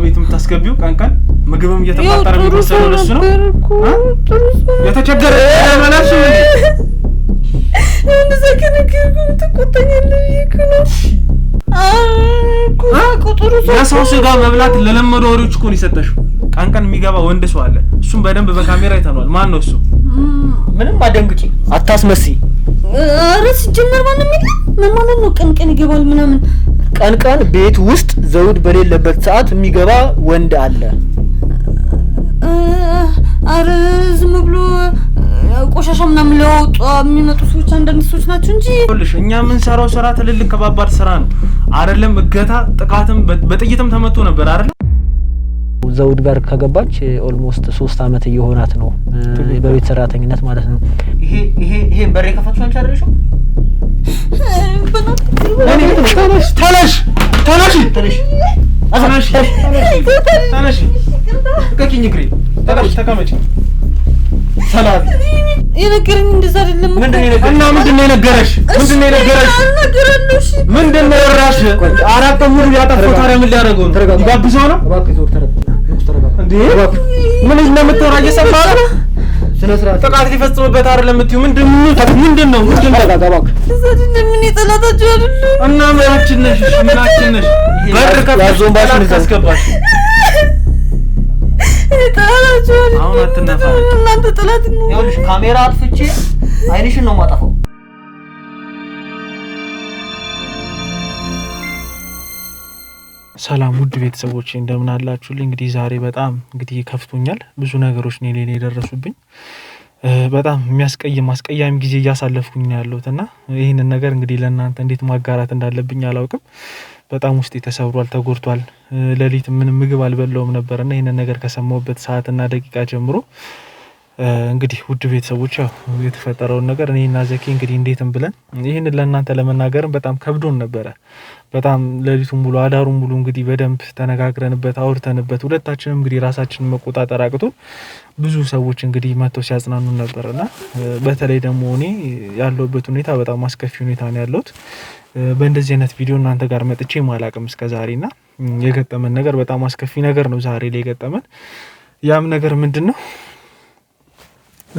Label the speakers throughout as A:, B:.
A: ቤት የምታስገቢው ቀን ምግብም እየተቋጠረ የሚወሰደው ለሱ ነው የተቸገረ ማላሽ
B: እንደዛ ከነገርኩ ተቆጣኛለህ ይከነው ቁጥሩ
A: ሰው ስጋ መብላት ለለመደው ወሬዎች እኮ ነው የሰጠሽው ቀን የሚገባ ወንድ ሰው አለ እሱም በደንብ በካሜራ ይታያል ማን ነው እሱ
C: ምንም አደንግጪ አታስመሲ
B: አረስ ጀመር ማንም ይል ምን ማለት ነው ቀን ይገባል ምናምን
C: ቀን ቤት ውስጥ ዘውድ በሌለበት ሰዓት የሚገባ ወንድ አለ
B: ዝም ብሎ ቆሻሻ ምናምን ለውጥ የሚመጡ ሰዎች አንዳንድ ሰዎች ናቸው እንጂ
A: ሁልሽ እኛ ምን ሰራው ስራ ትልልቅ ከባባድ ስራ ነው አይደለም እገታ ጥቃትም በጥይትም ተመቶ ነበር አይደል
C: ዘውድ ጋር ከገባች ኦልሞስት 3 አመት እየሆናት ነው በቤት ሰራተኝነት ማለት ነው ይሄ በሬ ከፈትሽ አንቺ አይደለሽም
A: ተነሽ ከኪኝ ግሪ ተቀመጪ ሰላም
B: የነገረኝ እንደዛ አይደለም
A: ምንድነው የነገረሽ ምንድነው የራሽ አራት ሙሉ ያጠፋው ታዲያ ምን ሊያደርገው ነው ይጋብዘው ነው
C: እባክህ ዞር ተረጋጋ
A: እንዴ ምን እንደምትወራ እየሰማህ ነው
C: ስነ ስርዓት
A: ጥቃት ሊፈጽምበት አይደለም የምትዩ ምንድነው
C: ተረጋጋ
B: ምን ይጠላታችሁ አይደል
A: እና ምናችን ነሽ በር ከፍተሽ ባሽን ታስገባሽ
B: ይጠላታችሁ
A: አሁን አትነፋ
B: እናንተ ጥላት ነው
C: ይኸውልሽ ካሜራ አጥፍቼ አይንሽን ነው ማጠፋው
A: ሰላም ውድ ቤተሰቦቼ እንደምን አላችሁልኝ እንግዲህ ዛሬ በጣም እንግዲህ ከፍቶኛል ብዙ ነገሮች ነው ሌላ የደረሱብኝ በጣም የሚያስቀይም አስቀያሚ ጊዜ እያሳለፍኩኝ ነው ያለሁትና ይሄንን ነገር እንግዲህ ለእናንተ እንዴት ማጋራት እንዳለብኝ አላውቅም በጣም ውስጤ ተሰብሯል ተጎድቷል ለሊት ምንም ምግብ አልበላውም ነበርና ይሄንን ነገር ከሰማሁበት ሰዓትና ደቂቃ ጀምሮ እንግዲህ ውድ ቤተሰቦች የተፈጠረው ነገር እኔና ዘኪ እንግዲህ እንዴትም ብለን ይሄንን ለእናንተ ለመናገርም በጣም ከብዶን ነበር በጣም ለሊቱን ሙሉ አዳሩን ሙሉ እንግዲህ በደንብ ተነጋግረንበት አውርተንበት ሁለታችንም እንግዲህ ራሳችንን መቆጣጠር አቅቶን ብዙ ሰዎች እንግዲህ መጥተው ሲያጽናኑን ነበርና በተለይ ደግሞ እኔ ያለሁበት ሁኔታ በጣም አስከፊ ሁኔታ ነው ያለሁት በእንደዚህ አይነት ቪዲዮ እናንተ ጋር መጥቼ ማላቀም እስከዛሬና የገጠመን ነገር በጣም አስከፊ ነገር ነው ዛሬ ላይ የገጠመን ያም ነገር ምንድነው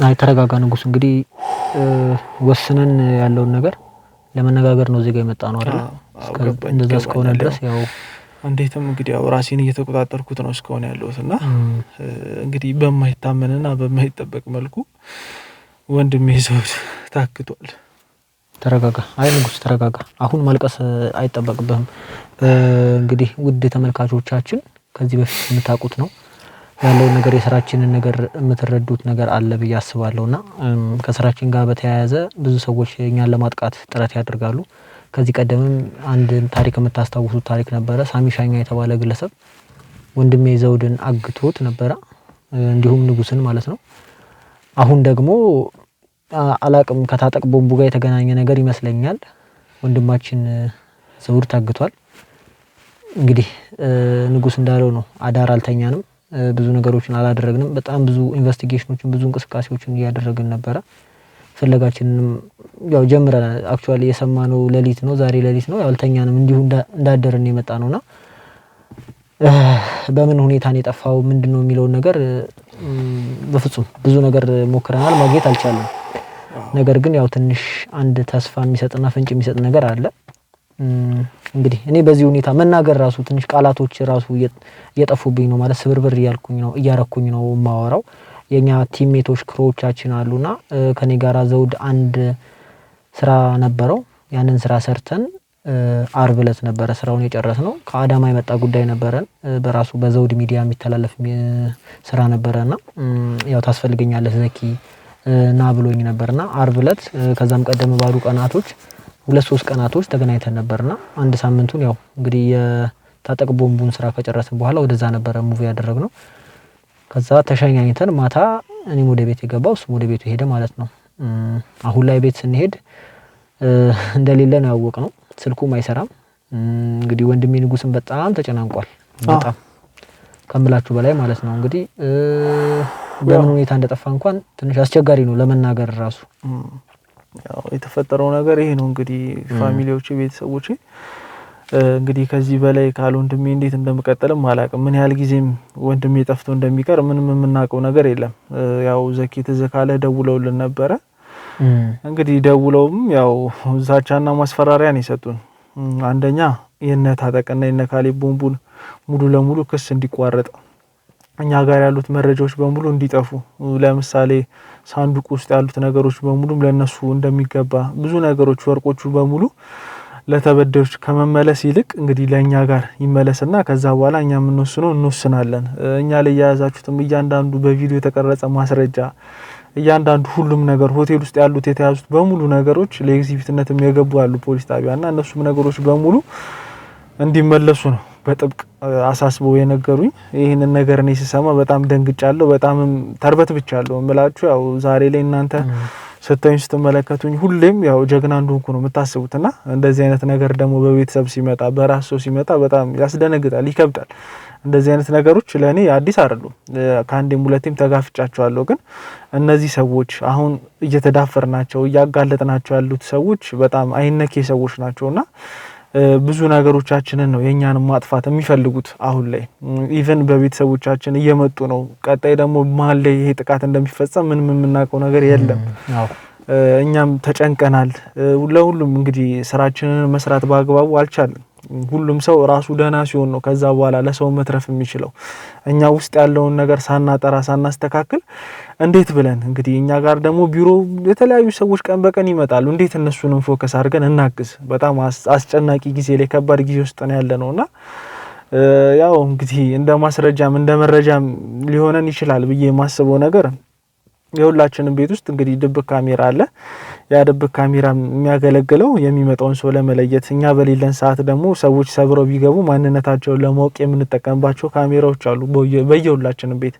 C: አይ ተረጋጋ ንጉስ እንግዲህ ወስነን ያለውን ነገር ለመነጋገር ነው እዚህ ጋር የመጣ ነው አይደል እንደዛ እስከሆነ ድረስ ያው
A: እንዴትም እንግዲህ ያው ራሴን እየተቆጣጠርኩት ነው እስከሆነ ያለውትና እንግዲህ በማይታመንና በማይጠበቅ መልኩ ወንድሜ ዘውድ ታክቷል
C: ተረጋጋ አይ ንጉስ ተረጋጋ አሁን ማልቀስ አይጠበቅብህም እንግዲህ ውድ ተመልካቾቻችን ከዚህ በፊት የምታውቁት ነው ያለው ነገር የሥራችንን ነገር የምትረዱት ነገር አለ ብዬ አስባለሁና ከሥራችን ጋር በተያያዘ ብዙ ሰዎች እኛን ለማጥቃት ጥረት ያደርጋሉ ከዚህ ቀደምም አንድ ታሪክ የምታስታውሱት ታሪክ ነበረ ሳሚሻኛ የተባለ ግለሰብ ወንድሜ ዘውድን አግቶት ነበረ እንዲሁም ንጉስን ማለት ነው አሁን ደግሞ አላቅም ከታጠቅ ቦምቡ ጋር የተገናኘ ነገር ይመስለኛል ወንድማችን ዘውድ ታግቷል እንግዲህ ንጉስ እንዳለው ነው አዳር አልተኛንም ብዙ ነገሮችን አላደረግንም በጣም ብዙ ኢንቨስቲጌሽኖችን ብዙ እንቅስቃሴዎችን ያደረግን ነበር ፍለጋችንንም ያው ጀምረናል አክቹአሊ የሰማነው ሌሊት ነው ዛሬ ሌሊት ነው ያልተኛንም እንዲሁ እንዳደረን የመጣነውና በምን ሁኔታ ነው የጠፋው ምንድነው የሚለው ነገር በፍጹም ብዙ ነገር ሞክረናል ማግኘት አልቻለም ነገር ግን ያው ትንሽ አንድ ተስፋ የሚሰጥና ፍንጭ የሚሰጥ ነገር አለ እንግዲህ እኔ በዚህ ሁኔታ መናገር ራሱ ትንሽ ቃላቶች ራሱ እየጠፉብኝ ነው ማለት ስብርብር እያረኩኝ ነው ማወራው የኛ ቲምሜቶች ክሮዎቻችን አሉና ከኔ ጋራ ዘውድ አንድ ስራ ነበረው ያንን ስራ ሰርተን አርብ ዕለት ነበር ስራውን የጨረስነው ከአዳማ የመጣ ጉዳይ ነበረን በራሱ በዘውድ ሚዲያ የሚተላለፍ ስራ ነበርና ያው ታስፈልገኛለህ ዘኪ ና ብሎኝ ነበርና አርብ ዕለት ከዛም ቀደም ባሉ ቀናቶች 2-3 ቀናቶች ተገናኝተን ነበርና አንድ ሳምንቱን ያው እንግዲህ የታጠቅ ቦምቡን ስራ ከጨረስን በኋላ ወደዛ ነበር ሙቪ ያደረግነው ከዛ ተሻኛኝተን ማታ እኔ ወደ ቤት የገባው እሱ ወደ ቤቱ ሄደ ማለት ነው አሁን ላይ ቤት ስንሄድ እንደሌለ ነው ያወቅነው ስልኩም አይሰራም እንግዲህ ወንድሜ ንጉስን በጣም ተጨናንቋል በጣም ከምላችሁ በላይ ማለት ነው እንግዲህ በምን ሁኔታ እንደጠፋ እንኳን ትንሽ አስቸጋሪ ነው ለመናገር ራሱ
A: ያው የተፈጠረው ነገር ይሄ ነው እንግዲህ ፋሚሊዎቼ ቤተሰቦቼ እንግዲህ ከዚህ በላይ ካል ወንድሜ እንዴት እንደምቀጥልም አላቅም። ምን ያህል ጊዜም ወንድሜ ጠፍቶ እንደሚቀር ምንም የምናውቀው ነገር የለም። ያው ዘኪ ተዘካለ ደውለውልን ነበረ። እንግዲህ ደውለውም ያው ዛቻና ማስፈራሪያ ነው የሰጡን። አንደኛ የነ ታጠቅና የነ ካሌብ ቦምቡን ሙሉ ለሙሉ ክስ እንዲቋረጥ፣ እኛ ጋር ያሉት መረጃዎች በሙሉ እንዲጠፉ፣ ለምሳሌ ሳንዱቅ ውስጥ ያሉት ነገሮች በሙሉ ለነሱ እንደሚገባ፣ ብዙ ነገሮች ወርቆቹ በሙሉ ለተበደሮች ከመመለስ ይልቅ እንግዲህ ለኛ ጋር ይመለስና ከዛ በኋላ እኛ የምንወስነው እንወስናለን። እኛ ላይ ያያዛችሁትም እያንዳንዱ በቪዲዮ የተቀረጸ ማስረጃ፣ እያንዳንዱ ሁሉም ነገር ሆቴል ውስጥ ያሉት የተያዙት በሙሉ ነገሮች ለኤግዚቢትነትም የገቡ ያሉ ፖሊስ ጣቢያና እነሱም ነገሮች በሙሉ እንዲመለሱ ነው በጥብቅ አሳስበው የነገሩኝ። ይህንን ነገር እኔ ስሰማ በጣም ደንግጫለሁ፣ በጣም ተርበትብቻለሁ እምላችሁ። ያው ዛሬ ላይ እናንተ ስታዩኝ ስትመለከቱኝ ሁሌም ያው ጀግና እንደሆንኩ ነው የምታስቡትና እንደዚህ አይነት ነገር ደግሞ በቤተሰብ ሲመጣ በራስ ሰው ሲመጣ በጣም ያስደነግጣል፣ ይከብዳል። እንደዚህ አይነት ነገሮች ለኔ አዲስ አይደሉም። ከአንዴም ሁለቴም ተጋፍጫቸዋለሁ። ግን እነዚህ ሰዎች አሁን እየተዳፈርናቸው እያጋለጥናቸው ያሉት ሰዎች በጣም አይነኬ ሰዎች ናቸውና ብዙ ነገሮቻችንን ነው የኛን ማጥፋት የሚፈልጉት። አሁን ላይ ኢቭን በቤተሰቦቻችን እየመጡ ነው። ቀጣይ ደግሞ መሀል ላይ ይሄ ጥቃት እንደሚፈጸም ምንም የምናውቀው ነገር የለም። እኛም ተጨንቀናል። ለሁሉም እንግዲህ ስራችንን መስራት በአግባቡ አልቻለም። ሁሉም ሰው ራሱ ደህና ሲሆን ነው ከዛ በኋላ ለሰው መትረፍ የሚችለው። እኛ ውስጥ ያለውን ነገር ሳናጠራ ሳናስተካክል እንዴት ብለን እንግዲህ እኛ ጋር ደግሞ ቢሮ የተለያዩ ሰዎች ቀን በቀን ይመጣሉ። እንዴት እነሱንም ፎከስ አድርገን እናግዝ? በጣም አስጨናቂ ጊዜ ላይ ከባድ ጊዜ ውስጥ ነው ያለነውና ያው እንግዲህ እንደ ማስረጃም እንደ መረጃም ሊሆነን ይችላል ብዬ የማስበው ነገር የሁላችንም ቤት ውስጥ እንግዲህ ድብቅ ካሜራ አለ። ያ ድብቅ ካሜራ የሚያገለግለው የሚመጣውን ሰው ለመለየት፣ እኛ በሌለን ሰዓት ደግሞ ሰዎች ሰብረው ቢገቡ ማንነታቸውን ለማወቅ የምንጠቀምባቸው ካሜራዎች አሉ በየሁላችንም ቤት።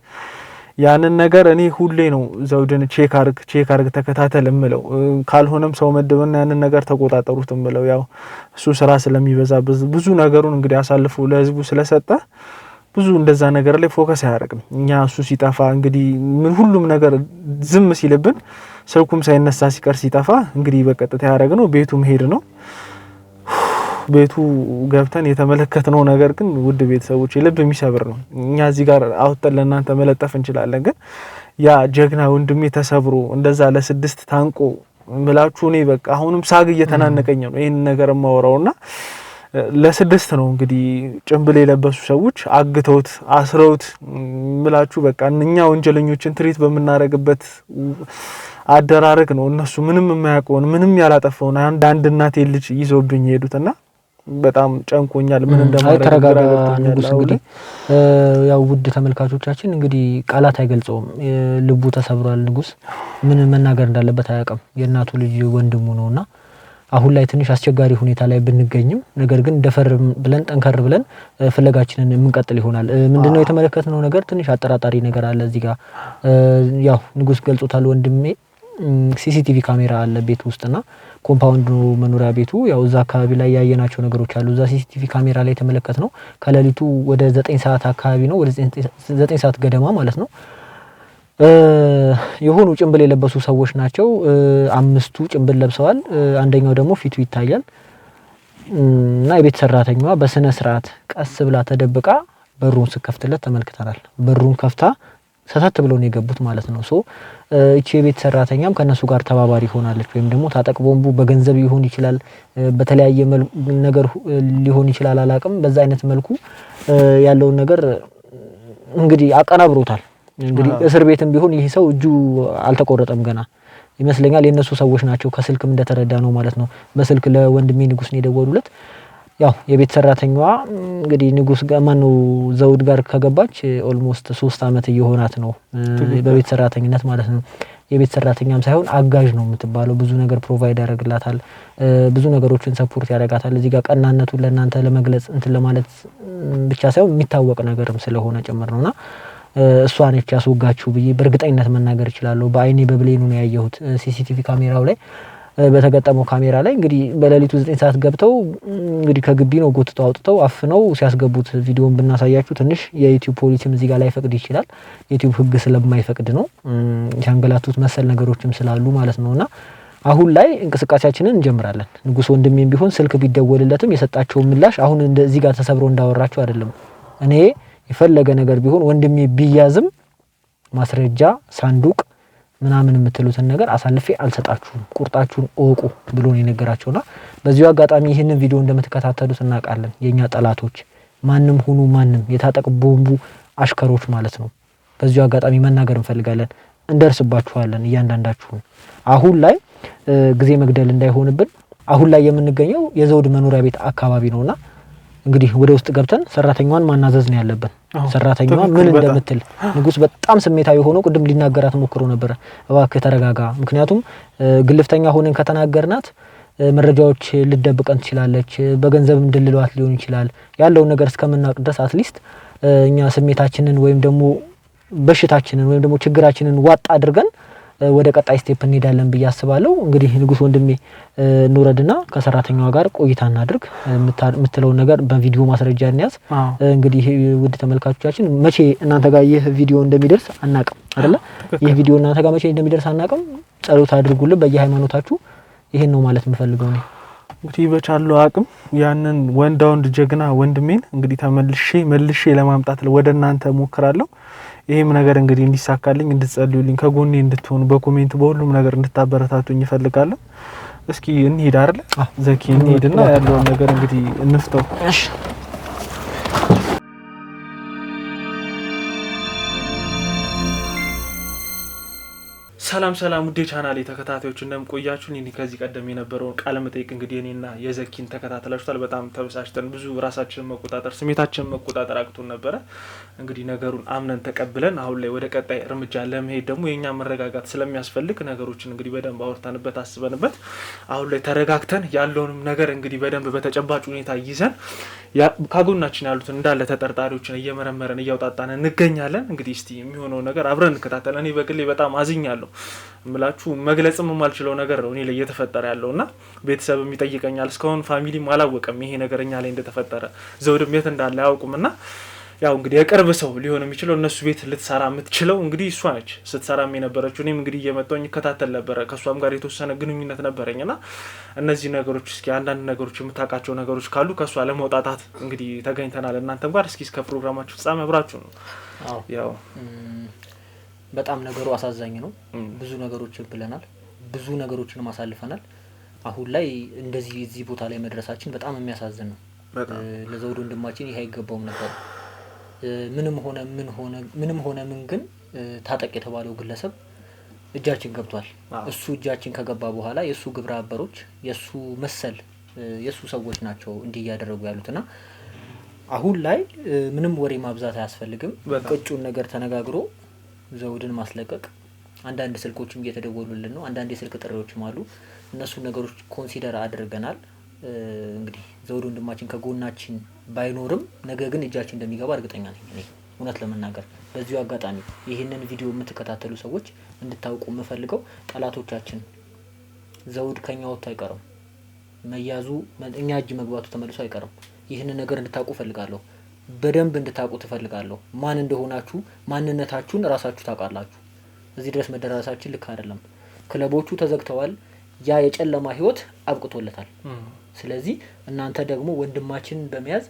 A: ያንን ነገር እኔ ሁሌ ነው ዘውድን ቼክ አርግ ተከታተል እምለው። ካልሆነም ሰው መድበና ያንን ነገር ተቆጣጠሩት እምለው። ያው እሱ ስራ ስለሚበዛ ብዙ ነገሩን እንግዲህ አሳልፎ ለህዝቡ ስለሰጠ ብዙ እንደዛ ነገር ላይ ፎከስ አያደርግም። እኛ እሱ ሲጠፋ እንግዲህ ሁሉም ነገር ዝም ሲልብን ስልኩም ሳይነሳ ሲቀር ሲጠፋ እንግዲህ በቀጥታ ያደረግነው ቤቱ መሄድ ነው። ቤቱ ገብተን የተመለከትነው ነገር ግን ውድ ቤተሰቦች ልብ የሚሰብር ነው። እኛ እዚህ ጋር አውጥተን ለእናንተ መለጠፍ እንችላለን። ግን ያ ጀግና ወንድሜ ተሰብሮ እንደዛ ለ6 ታንቆ ምላችሁ እኔ በቃ አሁንም ሳግ እየተናነቀኝ ነው ይሄን ነገር ማወራውና ለ6 ነው እንግዲህ ጭምብል የለበሱ ሰዎች አግተውት አስረውት ምላችሁ በቃ እኛ ወንጀለኞችን ትሪት በመናረግበት አደራረግ ነው እነሱ ምንም የማያውቀውን ምንም ያላጠፋውን አንድ እናቴ ልጅ ይዞብኝ ሄዱትና በጣም ጨንቆኛል። ምን እንደማደርግ
C: ተረጋጋ ንጉስ። እንግዲህ ያው ውድ ተመልካቾቻችን እንግዲህ ቃላት አይገልጸውም፣ ልቡ ተሰብሯል። ንጉስ ምን መናገር እንዳለበት አያውቅም። የእናቱ ልጅ ወንድሙ ነውና አሁን ላይ ትንሽ አስቸጋሪ ሁኔታ ላይ ብንገኝም ነገር ግን ደፈር ብለን ጠንከር ብለን ፍለጋችንን የምንቀጥል ይሆናል። ምንድነው የተመለከትነው ነገር ትንሽ አጠራጣሪ ነገር አለ እዚህ ጋር። ያው ንጉስ ገልጾታል ወንድሜ። ሲሲቲቪ ካሜራ አለ ቤት ውስጥና ኮምፓውንድ ነው መኖሪያ ቤቱ። ያው እዛ አካባቢ ላይ ያየናቸው ነገሮች አሉ። እዛ ሲሲቲቪ ካሜራ ላይ የተመለከትነው ከሌሊቱ ወደ 9 ሰዓት አካባቢ ነው፣ ወደ 9 ሰዓት ገደማ ማለት ነው። የሆኑ ጭንብል የለበሱ ሰዎች ናቸው። 5ቱ ጭንብል ለብሰዋል። አንደኛው ደግሞ ፊቱ ይታያል እና የቤት ሰራተኛዋ በስነ ስርዓት ቀስ ብላ ተደብቃ በሩን ስከፍትለት ተመልክተናል። በሩን ከፍታ ሰተት ብለው ነው የገቡት ማለት ነው። እቺ የቤት ሰራተኛም ከነሱ ጋር ተባባሪ ሆናለች። ወይም ደግሞ ታጠቅ ቦምቡ በገንዘብ ይሆን ይችላል፣ በተለያየ ነገር ሊሆን ይችላል፣ አላቅም። በዛ አይነት መልኩ ያለውን ነገር እንግዲህ አቀናብሮታል። እንግዲህ እስር ቤትም ቢሆን ይሄ ሰው እጁ አልተቆረጠም ገና ይመስለኛል። የነሱ ሰዎች ናቸው ከስልክም እንደተረዳ ነው ማለት ነው። በስልክ ለወንድሜ ንጉስ ነው የደወሉለት። ያው የቤት ሰራተኛዋ እንግዲህ ንጉስ ጋር ማነው ዘውድ ጋር ከገባች ኦልሞስት 3 አመት እየሆናት ነው በቤት ሰራተኝነት ማለት ነው። የቤት ሰራተኛም ሳይሆን አጋዥ ነው የምትባለው። ብዙ ነገር ፕሮቫይድ ያደርግላታል፣ ብዙ ነገሮችን ሰፖርት ያደርጋታል። እዚህ ጋር ቀናነቱን ለእናንተ ለመግለጽ እንትን ለማለት ብቻ ሳይሆን የሚታወቅ ነገርም ስለሆነ ጭምር ነውና እሷ ነች ያስወጋችሁ ብዬ በእርግጠኝነት መናገር እችላለሁ። በአይኔ በብሌኑ ነው ያየሁት ሲሲቲቪ ካሜራው ላይ በተገጠመው ካሜራ ላይ። እንግዲህ በሌሊቱ 9 ሰዓት ገብተው እንግዲህ ከግቢ ነው ጎትተው አውጥተው አፍነው ሲያስገቡት ቪዲዮን ብናሳያችሁ ትንሽ የዩቲዩብ ፖሊሲም እዚህ ጋር ላይ ፈቅድ ይችላል። ዩቲዩብ ህግ ስለማይፈቅድ ነው ሲያንገላቱት መሰል ነገሮችም ስላሉ ማለት ነውና አሁን ላይ እንቅስቃሴያችንን እንጀምራለን። ንጉስ ወንድሜም ቢሆን ስልክ ቢደወልለትም የሰጣቸው ምላሽ አሁን እንደዚህ ጋር ተሰብሮ እንዳወራቸው አይደለም። እኔ የፈለገ ነገር ቢሆን ወንድሜ ቢያዝም ማስረጃ ሳንዱቅ ምናምን የምትሉትን ነገር አሳልፌ አልሰጣችሁም፣ ቁርጣችሁን እወቁ ብሎ ነው የነገራቸውና በዚሁ አጋጣሚ ይህንን ቪዲዮ እንደምትከታተሉት እናውቃለን። የኛ ጠላቶች ማንም ሁኑ ማንም የታጠቅ ቦምቡ አሽከሮች ማለት ነው። በዚሁ አጋጣሚ መናገር እንፈልጋለን፣ እንደርስባችኋለን እያንዳንዳችሁን። አሁን ላይ ጊዜ መግደል እንዳይሆንብን አሁን ላይ የምንገኘው የዘውድ መኖሪያ ቤት አካባቢ ነውና እንግዲህ ወደ ውስጥ ገብተን ሰራተኛዋን ማናዘዝ ነው ያለብን። ሰራተኛዋ ምን እንደምትል ንጉስ በጣም ስሜታዊ ሆኖ ቅድም ሊናገራት ሞክሮ ነበር። እባክህ ተረጋጋ፣ ምክንያቱም ግልፍተኛ ሆነን ከተናገርናት መረጃዎች ልደብቀን ትችላለች፣ በገንዘብ እንድልሏት ሊሆን ይችላል። ያለውን ነገር እስከምናውቅ ድረስ አትሊስት እኛ ስሜታችንን ወይም ደግሞ በሽታችንን ወይም ደግሞ ችግራችንን ዋጣ አድርገን ወደ ቀጣይ ስቴፕ እንሄዳለን ብዬ አስባለሁ። እንግዲህ ንጉስ ወንድሜ ኑረድና ከሰራተኛዋ ጋር ቆይታ እናድርግ። የምትለው ነገር በቪዲዮ ማስረጃ እንያዝ። እንግዲህ ውድ ተመልካቾቻችን መቼ እናንተ ጋር ይህ ቪዲዮ እንደሚደርስ አናቅም አይደለ? ይህ ቪዲዮ እናንተ ጋር መቼ እንደሚደርስ አናቅም። ጸሎት አድርጉልን በየሃይማኖታችሁ። ይሄን ነው ማለት የምፈልገው ነው።
A: እንግዲህ በቻለው አቅም ያንን ወንድ ጀግና ወንድሜን እንግዲህ መልሼ ለማምጣት ወደ እናንተ ሞክራለሁ። ይሄም ነገር እንግዲህ እንዲሳካልኝ እንድትጸልዩልኝ ከጎኔ እንድትሆኑ በኮሜንት በሁሉም ነገር እንድታበረታቱኝ እፈልጋለሁ። እስኪ እንሂድ አይደል ዘኪ፣ እንሂድና ያለውን ነገር እንግዲህ እንፍተው። እሺ ሰላም ውዴ ቻናሌ ተከታታዮች እንደምቆያችሁ። እኔ ከዚህ ቀደም የነበረውን ቃለ መጠይቅ እንግዲህ እኔና የዘኪን ተከታተላችኋል። በጣም ተበሳጭተን ብዙ ራሳችንን መቆጣጠር ስሜታችንን መቆጣጠር አቅቶን ነበረ። እንግዲህ ነገሩን አምነን ተቀብለን አሁን ላይ ወደ ቀጣይ እርምጃ ለመሄድ ደግሞ የኛ መረጋጋት ስለሚያስፈልግ ነገሮችን እንግዲህ በደንብ አውርተንበት አስበንበት አሁን ላይ ተረጋግተን ያለውንም ነገር እንግዲህ በደንብ በተጨባጭ ሁኔታ ይዘን ካጎናችን ያሉትን እንዳለ ተጠርጣሪዎችን እየመረመረን እያውጣጣን እንገኛለን። እንግዲህ እስቲ የሚሆነው ነገር አብረን እንከታተለን። እኔ በግሌ በጣም አዝኛለሁ። ምላችሁ መግለጽም የማልችለው ነገር ነው እኔ ላይ እየተፈጠረ ያለውና ቤተሰብም ይጠይቀኛል። እስካሁን ፋሚሊም አላወቀም ይሄ ነገር እኛ ላይ እንደተፈጠረ፣ ዘውድም የት እንዳለ አያውቁምና ያው እንግዲህ የቅርብ ሰው ሊሆን የሚችለው እነሱ ቤት ልትሰራ የምትችለው እንግዲህ እሷ ነች ስትሰራም የነበረችው። እኔም እንግዲህ እየመጣሁኝ እከታተል ነበረ፣ ከሷም ጋር የተወሰነ ግንኙነት ነበረኝና እነዚህ ነገሮች እስኪ አንዳንድ ነገሮች የምታውቃቸው ነገሮች ካሉ ከሷ ለመውጣታት እንግዲህ ተገኝተናል እናንተም ጋር። እስኪ እስከ ፕሮግራማችሁ ፍጻሜ አብራችሁ ነው። ያው
C: በጣም ነገሩ አሳዛኝ ነው። ብዙ ነገሮችን ብለናል፣ ብዙ ነገሮችን ማሳልፈናል። አሁን ላይ እንደዚህ እዚህ ቦታ ላይ መድረሳችን በጣም የሚያሳዝን ነው። ለዘውድ ወንድማችን ይሄ አይገባውም ነበር። ምንም ሆነ ምን ግን ታጠቅ የተባለው ግለሰብ እጃችን ገብቷል። እሱ እጃችን ከገባ በኋላ የሱ ግብረ አበሮች የሱ መሰል የሱ ሰዎች ናቸው እንዲህ ያደረጉ ያሉትና አሁን ላይ ምንም ወሬ ማብዛት አያስፈልግም። ቅጩን ነገር ተነጋግሮ ዘውድን ማስለቀቅ። አንዳንድ ስልኮችም እየተደወሉልን ነው፣ አንዳንድ የስልክ ጥሪዎችም አሉ። እነሱ ነገሮች ኮንሲደር አድርገናል። እንግዲህ ዘውድ ወንድማችን ከጎናችን ባይኖርም ነገ ግን እጃችን እንደሚገባ እርግጠኛ ነኝ እኔ እውነት ለመናገር። በዚሁ አጋጣሚ ይህንን ቪዲዮ የምትከታተሉ ሰዎች እንድታውቁ የምፈልገው ጠላቶቻችን ዘውድ ከኛ ወጥቶ አይቀርም፣ መያዙ እኛ እጅ መግባቱ ተመልሶ አይቀርም። ይህንን ነገር እንድታውቁ ፈልጋለሁ፣ በደንብ እንድታውቁ ትፈልጋለሁ። ማን እንደሆናችሁ ማንነታችሁን ራሳችሁ ታውቃላችሁ። እዚህ ድረስ መደረሳችን ልክ አይደለም። ክለቦቹ ተዘግተዋል። ያ የጨለማ ህይወት አብቅቶለታል። ስለዚህ እናንተ ደግሞ ወንድማችንን በመያዝ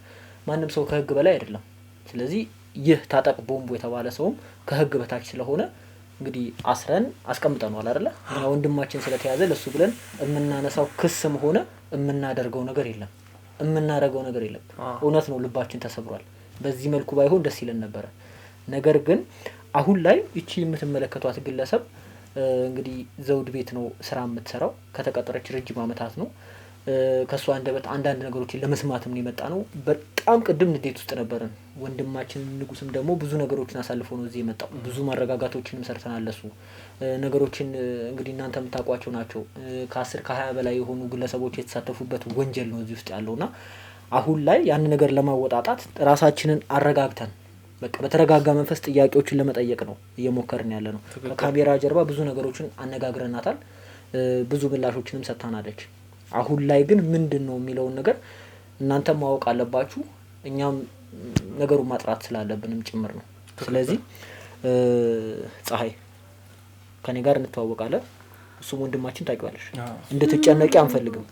C: ማንም ሰው ከህግ በላይ አይደለም። ስለዚህ ይህ ታጠቅ ቦምቡ የተባለ ሰውም ከህግ በታች ስለሆነ እንግዲህ አስረን አስቀምጠናል አይደለ? እኛ ወንድማችን ስለተያዘ ለሱ ብለን የምናነሳው ክስም ሆነ የምናደርገው ነገር የለም፣ የምናደርገው ነገር የለም። እውነት ነው፣ ልባችን ተሰብሯል። በዚህ መልኩ ባይሆን ደስ ይለን ነበር። ነገር ግን አሁን ላይ እቺ የምትመለከቷት ግለሰብ እንግዲህ ዘውድ ቤት ነው ስራ የምትሰራው። ከተቀጠረች ረጅም አመታት ነው። ከሷ አንደበት አንዳንድ ነገሮችን ለመስማትም ነው የመጣ ነው። በጣም ቅድም ንዴት ውስጥ ነበርን። ወንድማችን ንጉስም ደግሞ ብዙ ነገሮችን አሳልፎ ነው እዚህ የመጣው። ብዙ ማረጋጋቶችንም ሰርተናል። ለሱ ነገሮችን እንግዲህ እናንተ የምታውቋቸው ናቸው። ከ10 ከ20 በላይ የሆኑ ግለሰቦች የተሳተፉበት ወንጀል ነው እዚህ ውስጥ ያለውና አሁን ላይ ያን ነገር ለማወጣጣት ራሳችንን አረጋግተን በቃ በተረጋጋ መንፈስ ጥያቄዎችን ለመጠየቅ ነው እየሞከርን ያለ ነው። ከካሜራ ጀርባ ብዙ ነገሮችን አነጋግረናታል። ብዙ ምላሾችንም ሰጥታናለች። አሁን ላይ ግን ምንድነው የሚለውን ነገር እናንተ ማወቅ አለባችሁ። እኛም ነገሩን ማጥራት ስላለብንም ጭምር ነው። ስለዚህ ፀሐይ ከኔ ጋር እንተዋወቃለን። እሱም ወንድማችን ታውቂዋለሽ። እንድትጨነቂ አንፈልግም።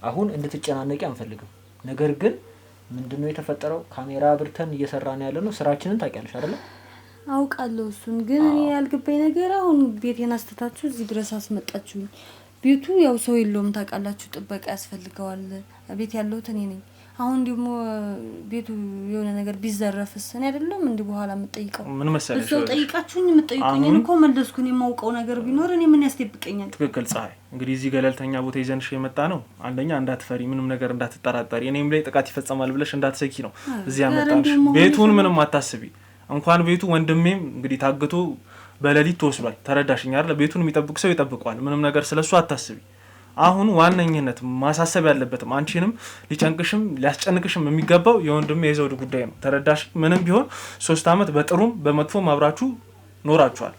C: አሁን እንድትጨናነቂ አንፈልግም። ነገር ግን ምንድነው የተፈጠረው? ካሜራ አብርተን እየሰራን ያለነው ስራችንን ታውቂያለሽ አይደል?
B: አውቃለሁ። እሱን ግን እኔ ያልገባኝ ነገር አሁን ቤቴን አስተታችሁ እዚህ ድረስ አስመጣችሁኝ። ቤቱ ያው ሰው የለውም ታውቃላችሁ፣ ጥበቃ ያስፈልገዋል። ቤት ያለሁት እኔ ነኝ። አሁን ደግሞ ቤቱ የሆነ ነገር ቢዘረፍስ እኔ አይደለም እንዴ በኋላ የምጠይቀው?
A: ምን መሰለሽ
B: እሱ ጠይቃችሁኝ የምጠይቁኝ እኮ መለስኩኝ። የማውቀው ነገር ቢኖር እኔ ምን ያስደብቀኛል?
A: ትክክል ፀሐይ። እንግዲህ እዚህ ገለልተኛ ቦታ ይዘንሽ የመጣ ነው። አንደኛ እንዳትፈሪ፣ ምንም ነገር እንዳትጠራጠሪ፣ እኔም ላይ ጥቃት ይፈጸማል ብለሽ እንዳትሰኪ ነው እዚህ ያመጣንሽ። ቤቱን ምንም አታስቢ። እንኳን ቤቱ ወንድሜም እንግዲህ ታግቶ በሌሊት ተወስዷል። ተረዳሽኝ አይደል? ቤቱን የሚጠብቅ ሰው ይጠብቀዋል። ምንም ነገር ስለሱ አታስቢ። አሁን ዋነኝነት ማሳሰብ ያለበትም አንቺንም ሊጨንቅሽም ሊያስጨንቅሽም የሚገባው የወንድሜ የዘውድ ጉዳይ ነው። ተረዳሽ? ምንም ቢሆን 3 አመት በጥሩም በመጥፎም አብራችሁ ኖራችኋል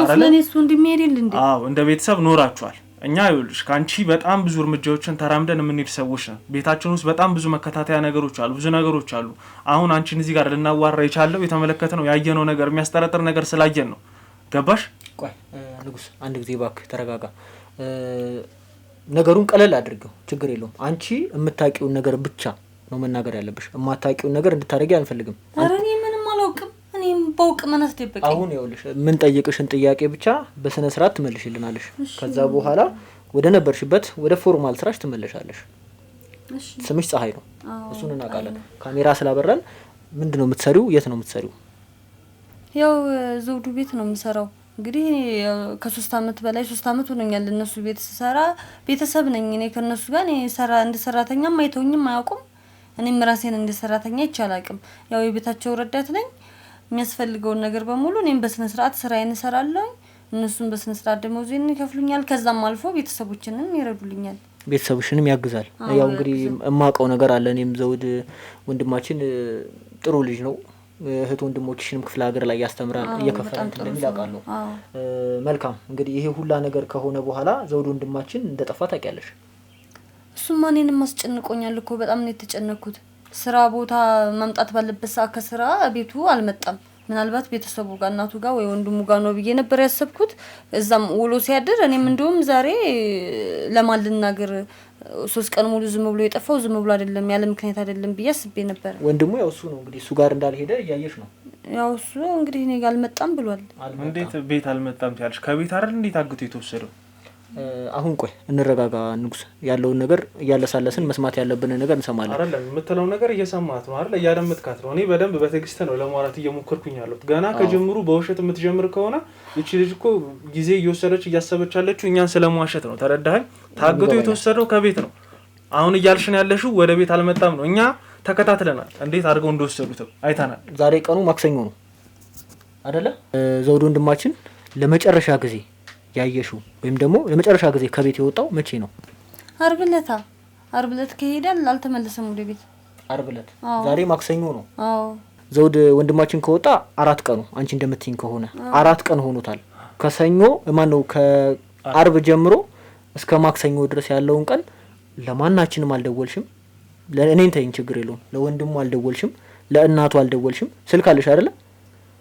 B: አይደል? እሱ እንደሚሄድል እንዴ?
A: አዎ እንደ ቤተሰብ ኖራችኋል። እኛ ይኸውልሽ ካንቺ በጣም ብዙ እርምጃዎችን ተራምደን የምንሄድ ሰዎች ነን። ቤታችን ውስጥ በጣም ብዙ መከታተያ ነገሮች አሉ፣ ብዙ ነገሮች አሉ። አሁን አንቺን እዚህ ጋር ልናዋራ የቻለው የተመለከተነው ያየነው ነገር የሚያስጠረጥር ነገር ስላየን ነው። ገባሽ?
C: ቆይ ንጉስ አንድ ጊዜ እባክህ ተረጋጋ። ነገሩን ቀለል አድርገው፣ ችግር የለውም። አንቺ የምታውቂውን ነገር ብቻ ነው መናገር ያለብሽ። የማታውቂውን ነገር እንድታረጊ አንፈልግም።
B: ኧረ እኔ ምንም አላውቅም። እኔም ባውቅ ምን አስደበቀኝ?
C: አሁን ይኸውልሽ ምን ጠይቅሽን ጥያቄ ብቻ በስነ ስርዓት ትመልሽልናለሽ። ከዛ በኋላ ወደ ነበርሽበት ወደ ፎርማል ስራሽ ትመለሻለሽ።
B: እሺ
C: ስምሽ ፀሐይ ነው፣ እሱን እናውቃለን። ካሜራ ስላበራን ምንድነው የምትሰሪው? የት ነው የምትሰሪው?
B: ያው ዘውዱ ቤት ነው የምሰራው። እንግዲህ ከ3 አመት በላይ 3 አመት ሆኖኛል እነሱ ቤት ሰራ። ቤተሰብ ነኝ እኔ ከነሱ ጋር። እኔ እንደ ሰራተኛም አይተውኝም አያውቁም። እኔም ራሴን እንደ ሰራተኛ ይቻላልም። ያው የቤታቸው ረዳት ነኝ። የሚያስፈልገውን ነገር በሙሉ እኔም በስነ ስርዓት ስራዬን እሰራለሁ። እነሱም በስነ ስርዓት ደሞዜን ይከፍሉኛል። ከዛም አልፎ ቤተሰቦችንም ይረዱልኛል።
C: ቤተሰቦችንም ያግዛል። ያው እንግዲህ የማውቀው ነገር አለ። እኔም ዘውድ ወንድማችን ጥሩ ልጅ ነው። እህት ወንድሞችሽንም ክፍለ ሀገር ላይ ያስተምራል፣ እየከፈለ እንደሚላቃለው። መልካም እንግዲህ ይሄ ሁላ ነገር ከሆነ በኋላ ዘውድ ወንድማችን እንደጠፋ ታውቂያለሽ?
B: እሱማ እኔንም አስጨንቆኛል እኮ በጣም ነው የተጨነኩት። ስራ ቦታ ማምጣት ባለበት ሰዓት ከስራ ቤቱ አልመጣም። ምናልባት ቤተሰቡ ጋር እናቱ ጋር ወይ ወንድሙ ጋር ነው ብዬ ነበር ያሰብኩት። እዛም ውሎ ሲያድር እኔም እንደውም ዛሬ ለማን ልናገር 3 ቀን ሙሉ ዝም ብሎ የጠፋው ዝም ብሎ አይደለም ያለ ምክንያት አይደለም ብዬ አስቤ ነበር።
C: ወንድሙ ያው እሱ ነው እንግዲህ እሱ ጋር እንዳልሄደ እያየሽ ነው።
B: ያው እሱ እንግዲህ እኔ ጋር አልመጣም ብሏል።
A: እንዴት ቤት አልመጣም ትያለሽ? ከቤት አይደል እንዴት አግቶ የተወሰደው?
C: አሁን ቆይ እንረጋጋ ንጉስ። ያለውን ነገር እያለሳለስን መስማት ያለብን ነገር እንሰማለን።
A: አይደለም የምትለው ነገር እየሰማት ነው አይደል? እያደመጥካት ነው። እኔ በደንብ በትዕግስት ነው ለማውራት እየሞከርኩኝ ያለሁት። ገና ከጀምሩ በውሸት የምትጀምር ከሆነ እቺ ልጅ እኮ ጊዜ እየወሰደች እያሰበች ያለችው እኛን ስለማዋሸት ነው። ተረዳኸኝ? ታግቶ የተወሰደው ከቤት ነው። አሁን እያልሽን ያለሽው ወደ ቤት አልመጣም ነው። እኛ ተከታትለናል፣ እንዴት አድርገው እንደወሰዱት አይተናል።
C: ዛሬ ቀኑ ማክሰኞ ነው አይደለ? ዘውድ ወንድማችን ለመጨረሻ ጊዜ ያየሽው ወይም ደግሞ ለመጨረሻ ጊዜ ከቤት የወጣው መቼ ነው?
B: አርብ ዕለት ከሄደ አልተመለሰም ወደ ቤት።
C: አርብ ዕለት። ዛሬ ማክሰኞ ነው።
B: አዎ
C: ዘውድ ወንድማችን ከወጣ 4 ቀኑ አንቺ እንደምትይኝ ከሆነ 4 ቀን ሆኖታል። ከሰኞ ማን ነው ከአርብ ጀምሮ እስከ ማክሰኞ ድረስ ያለውን ቀን ለማናችንም አልደወልሽም። ለእኔን ተይኝ ችግር የለውም። ለወንድሙ አልደወልሽም፣ ለእናቱ አልደወልሽም። ስልክ አለሽ አይደለ?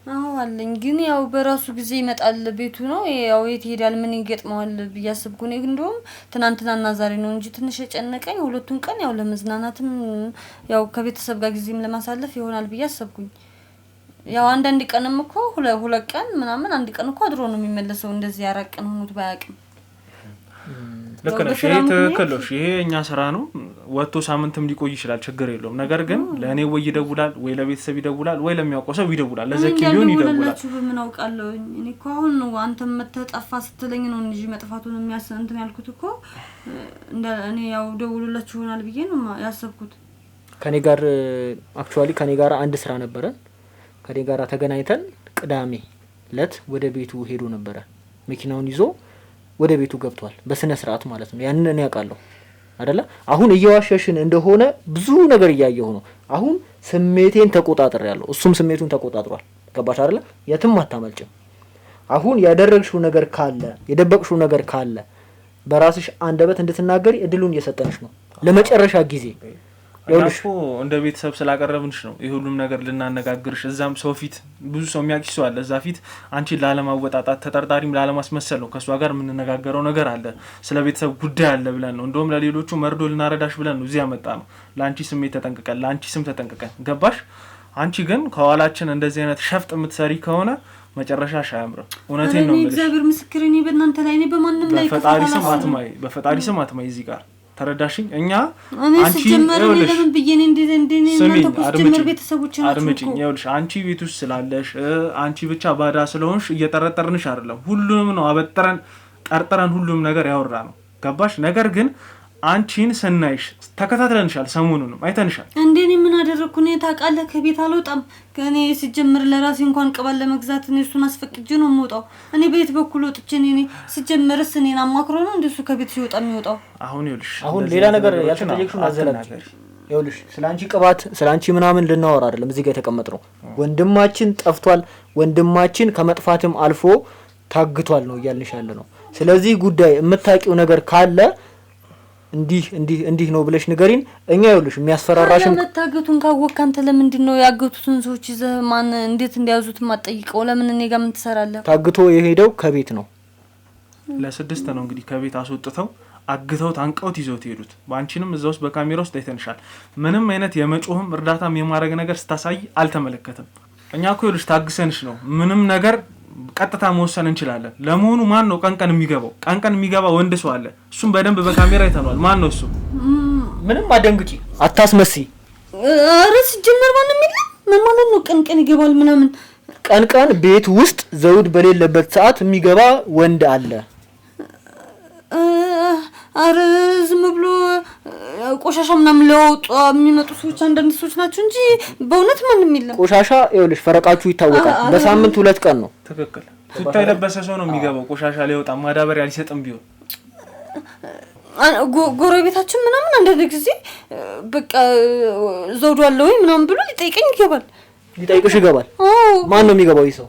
B: አዎ አለኝ። ግን ያው በራሱ ጊዜ ይመጣል። ቤቱ ነው ያው የት ይሄዳል ምን ይገጥመዋል ብያስብኩ ነው። እንደውም ትናንትናና ዛሬ ነው እንጂ ትንሽ የጨነቀኝ ሁለቱን ቀን ያው ለመዝናናትም ያው ከቤተሰብ ጋር ጊዜም ለማሳለፍ ይሆናል ብያስብኩኝ። ያው አንዳንድ ቀንም እኮ ሁለት ቀን ምናምን አንድ ቀን እኮ አድሮ ነው የሚመለሰው። እንደዚህ ያራቀን ሆኖት ባያቅም
A: ልክ ነሽ። ይሄ ትክክል ነው። ይሄ እኛ ስራ ነው። ወጥቶ ሳምንትም ሊቆይ ይችላል፣ ችግር የለውም። ነገር ግን ለእኔ ወይ ይደውላል ወይ ለቤተሰብ ይደውላል ወይ ለሚያውቀው ሰው ይደውላል፣ ለዘኪ ቢሆን ይደውላል።
B: ምን አውቃለሁ እኔ እኮ አሁን ነው አንተም መተጠፋ ስትለኝ ነው እንጂ መጥፋቱን እንትን ያልኩት እኮ እኔ ያው ደውሉላችሁ ይሆናል ብዬ ነው ያሰብኩት።
C: ከኔ ጋር አክቹአሊ ከኔ ጋር አንድ ስራ ነበረ። ከኔ ጋር ተገናኝተን ቅዳሜ ለት ወደ ቤቱ ሄዶ ነበረ። መኪናውን ይዞ ወደ ቤቱ ገብቷል፣ በስነ ስርዓት ማለት ነው። ያንን እኔ አውቃለሁ አይደለ? አሁን እየዋሸሽን እንደሆነ ብዙ ነገር እያየሁ ነው። አሁን ስሜቴን ተቆጣጥሬያለሁ፣ እሱም ስሜቱን ተቆጣጥሯል። ገባሽ አይደለ? የትም አታመልጭም። አሁን ያደረግሽው ነገር ካለ የደበቅሽው ነገር ካለ በራስሽ አንደበት እንድትናገሪ እድሉን እየሰጠንሽ ነው ለመጨረሻ ጊዜ።
A: ያልኩ እንደ ቤተሰብ ስላቀረብንሽ ነው ይሁሉም ነገር ልናነጋግርሽ እዛም ሰው ፊት ብዙ ሰው የሚያቂስ ሰው አለ እዛ ፊት አንቺን ላለማወጣጣት ተጠርጣሪም ላለማስመሰል ነው ከሷ ጋር የምንነጋገረው ነገር አለ ስለ ቤተሰብ ጉዳይ አለ ብለን ነው እንደውም ለሌሎቹ መርዶ ልናረዳሽ ብለን ነው እዚህ ያመጣ ነው ለአንቺ ስሜት ተጠንቀቀን ለአንቺ ስም ተጠንቀቀን ገባሽ አንቺ ግን ከኋላችን እንደዚህ አይነት ሸፍጥ የምትሰሪ ከሆነ መጨረሻሽ አያምርም እውነቴን ነው
B: እግዚአብሔር ምስክሬን በእናንተ ላይ እኔ በማንም ላይ
A: በፈጣሪ ስም አትማይ እዚህ ጋር ተረዳሽኝ እኛ
B: አንቺ ለምን በየኔ እናንተ ኮስተመር ቤተሰቦች ናችሁ
A: አድምጪኝ ይኸውልሽ አንቺ ቤት ውስጥ ስላለሽ አንቺ ብቻ ባዳ ስለሆንሽ እየጠረጠርንሽ አይደለም ሁሉንም ነው አበጥረን ጠርጥረን ሁሉም ነገር ያወራ ነው ገባሽ ነገር ግን አንቺን ስናይሽ ተከታትለንሻል ሰሞኑንም አይተንሻል
B: እንደኔ ምን አደረኩ ነው ታውቃለህ ከቤት አልወጣም ከኔ ሲጀምር ለራሴ እንኳን ቅባል ለመግዛት ነው እሱን አስፈቅጄ ነው የምወጣው እኔ ቤት በኩል ወጥቼ እኔ ሲጀምርስ እኔን አማክሮ ነው እንደሱ ከቤት ሲወጣ የሚወጣው
A: አሁን ይኸውልሽ
C: አሁን ሌላ ነገር ያልተጠየቅሽው አዘላች ይኸውልሽ ስላንቺ ቅባት ስላንቺ ምናምን ልናወራ አይደለም እዚህ ጋር የተቀመጥነው ወንድማችን ጠፍቷል ወንድማችን ከመጥፋትም አልፎ ታግቷል ነው እያልንሽ ያለ ነው ስለዚህ ጉዳይ የምታውቂው ነገር ካለ እንዲህ ነው ብለሽ ንገሪን እኛ ይኸውልሽ የሚያስፈራራሽም
B: መታገቱን ካወቅክ አንተ ለምንድን ነው ያገቱትን ሰዎች ይዘህ ማን እንዴት እንዲያዙት ማጠይቀው ለምን እኔ ጋር ምን ትሰራለህ
C: ታግቶ የሄደው ከቤት ነው
A: ለ6 ነው እንግዲህ ከቤት አስወጥተው አግተው ታንቀውት ይዘውት ሄዱት ባንቺንም እዛው ውስጥ በካሜራ ውስጥ አይተንሻል ምንም አይነት የመጮህም እርዳታም የማረግ ነገር ስታሳይ አልተመለከተም እኛ እኮ ይኸውልሽ ታግሰንሽ ነው ምንም ነገር ቀጥታ መወሰን እንችላለን ለመሆኑ ማን ነው ቀንቀን የሚገባ ወንድ ሰው አለ እሱም በደንብ በካሜራ አይተናል ማን ነው እሱ
C: ምንም አደንግጪ አታስመሲ
B: አረስ ጀመር ማንም የለም ምን ማለት ነው ቀንቀን ይገባል ምናምን
C: ቀንቀን ቤት ውስጥ ዘውድ በሌለበት ሰዓት የሚገባ ወንድ አለ
B: ዝም ብሎ ቆሻሻ ምናምን ለውጥ የሚመጡ ሰዎች አንዳንድ ሰዎች ናቸው እንጂ በእውነት ማንም የለም
C: ቆሻሻ ይኸውልሽ ፈረቃችሁ ይታወቃል በሳምንት 2 ቀን ነው
A: ትክክል ቱታ የለበሰ ሰው ነው የሚገባው ቆሻሻ ሊወጣ ማዳበሪያ ሊሰጥም ቢሆን
B: ጎረቤታችን ምናምን አንዳንድ ጊዜ በቃ ዘውዱ አለ ወይ ምናምን ብሎ ሊጠይቅሽ ይገባል ማን ነው የሚገባው ይሰው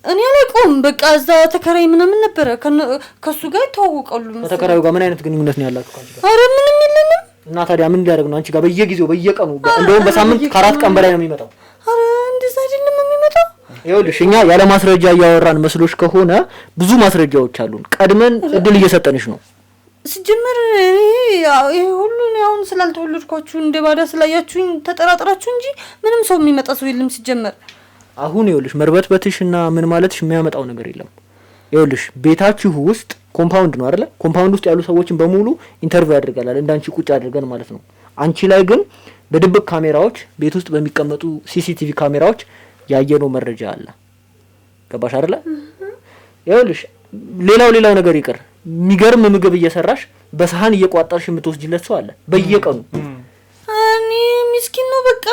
B: እኔ አላውቀውም በቃ እዛ ተከራይ ምናምን ነበር ከሱ ጋር ተዋወቀሉ
C: ተከራዩ ጋር ምን አይነት ግንኙነት ነው ያላችሁ ካንቺ ጋር
B: አረ ምንም የለንም
C: እና ታዲያ ምን ሊያደርግ ነው አንቺ ጋር በየጊዜው በየቀኑ እንደውም በሳምንት 4 ቀን በላይ ነው የሚመጣው
B: አረ እንደዛ አይደለም የሚመጣው
C: ይኸውልሽ እኛ ያለ ማስረጃ ያወራን መስሎሽ ከሆነ ብዙ ማስረጃዎች አሉን ቀድመን እድል እየሰጠንሽ ነው
B: ሲጀመር ይሄ ሁሉ ነው አሁን ስላልተወለድኳችሁ እንደባዳ ስላያችሁኝ ተጠራጥራችሁ እንጂ ምንም ሰው የሚመጣ ሰው የለም ሲጀመር
C: አሁን ይኸውልሽ መርበትበትሽና ምን ማለትሽ የሚያመጣው ነገር የለም ይኸውልሽ ቤታችሁ ውስጥ ኮምፓውንድ ነው አይደል ኮምፓውንድ ውስጥ ያሉ ሰዎችን በሙሉ ኢንተርቪው ያደርጋል እንዳንቺ ቁጭ አድርገን ማለት ነው አንቺ ላይ ግን በድብቅ ካሜራዎች ቤት ውስጥ በሚቀመጡ ሲሲቲቪ ካሜራዎች ያየነው መረጃ አለ ገባሽ አይደል ይኸውልሽ ሌላው ነገር ይቀር የሚገርም ምግብ እየሰራሽ በሰሃን እየቋጠርሽ የምትወስጂለት ሰው አለ በየቀኑ
B: እኔ ምስኪን ነው በቃ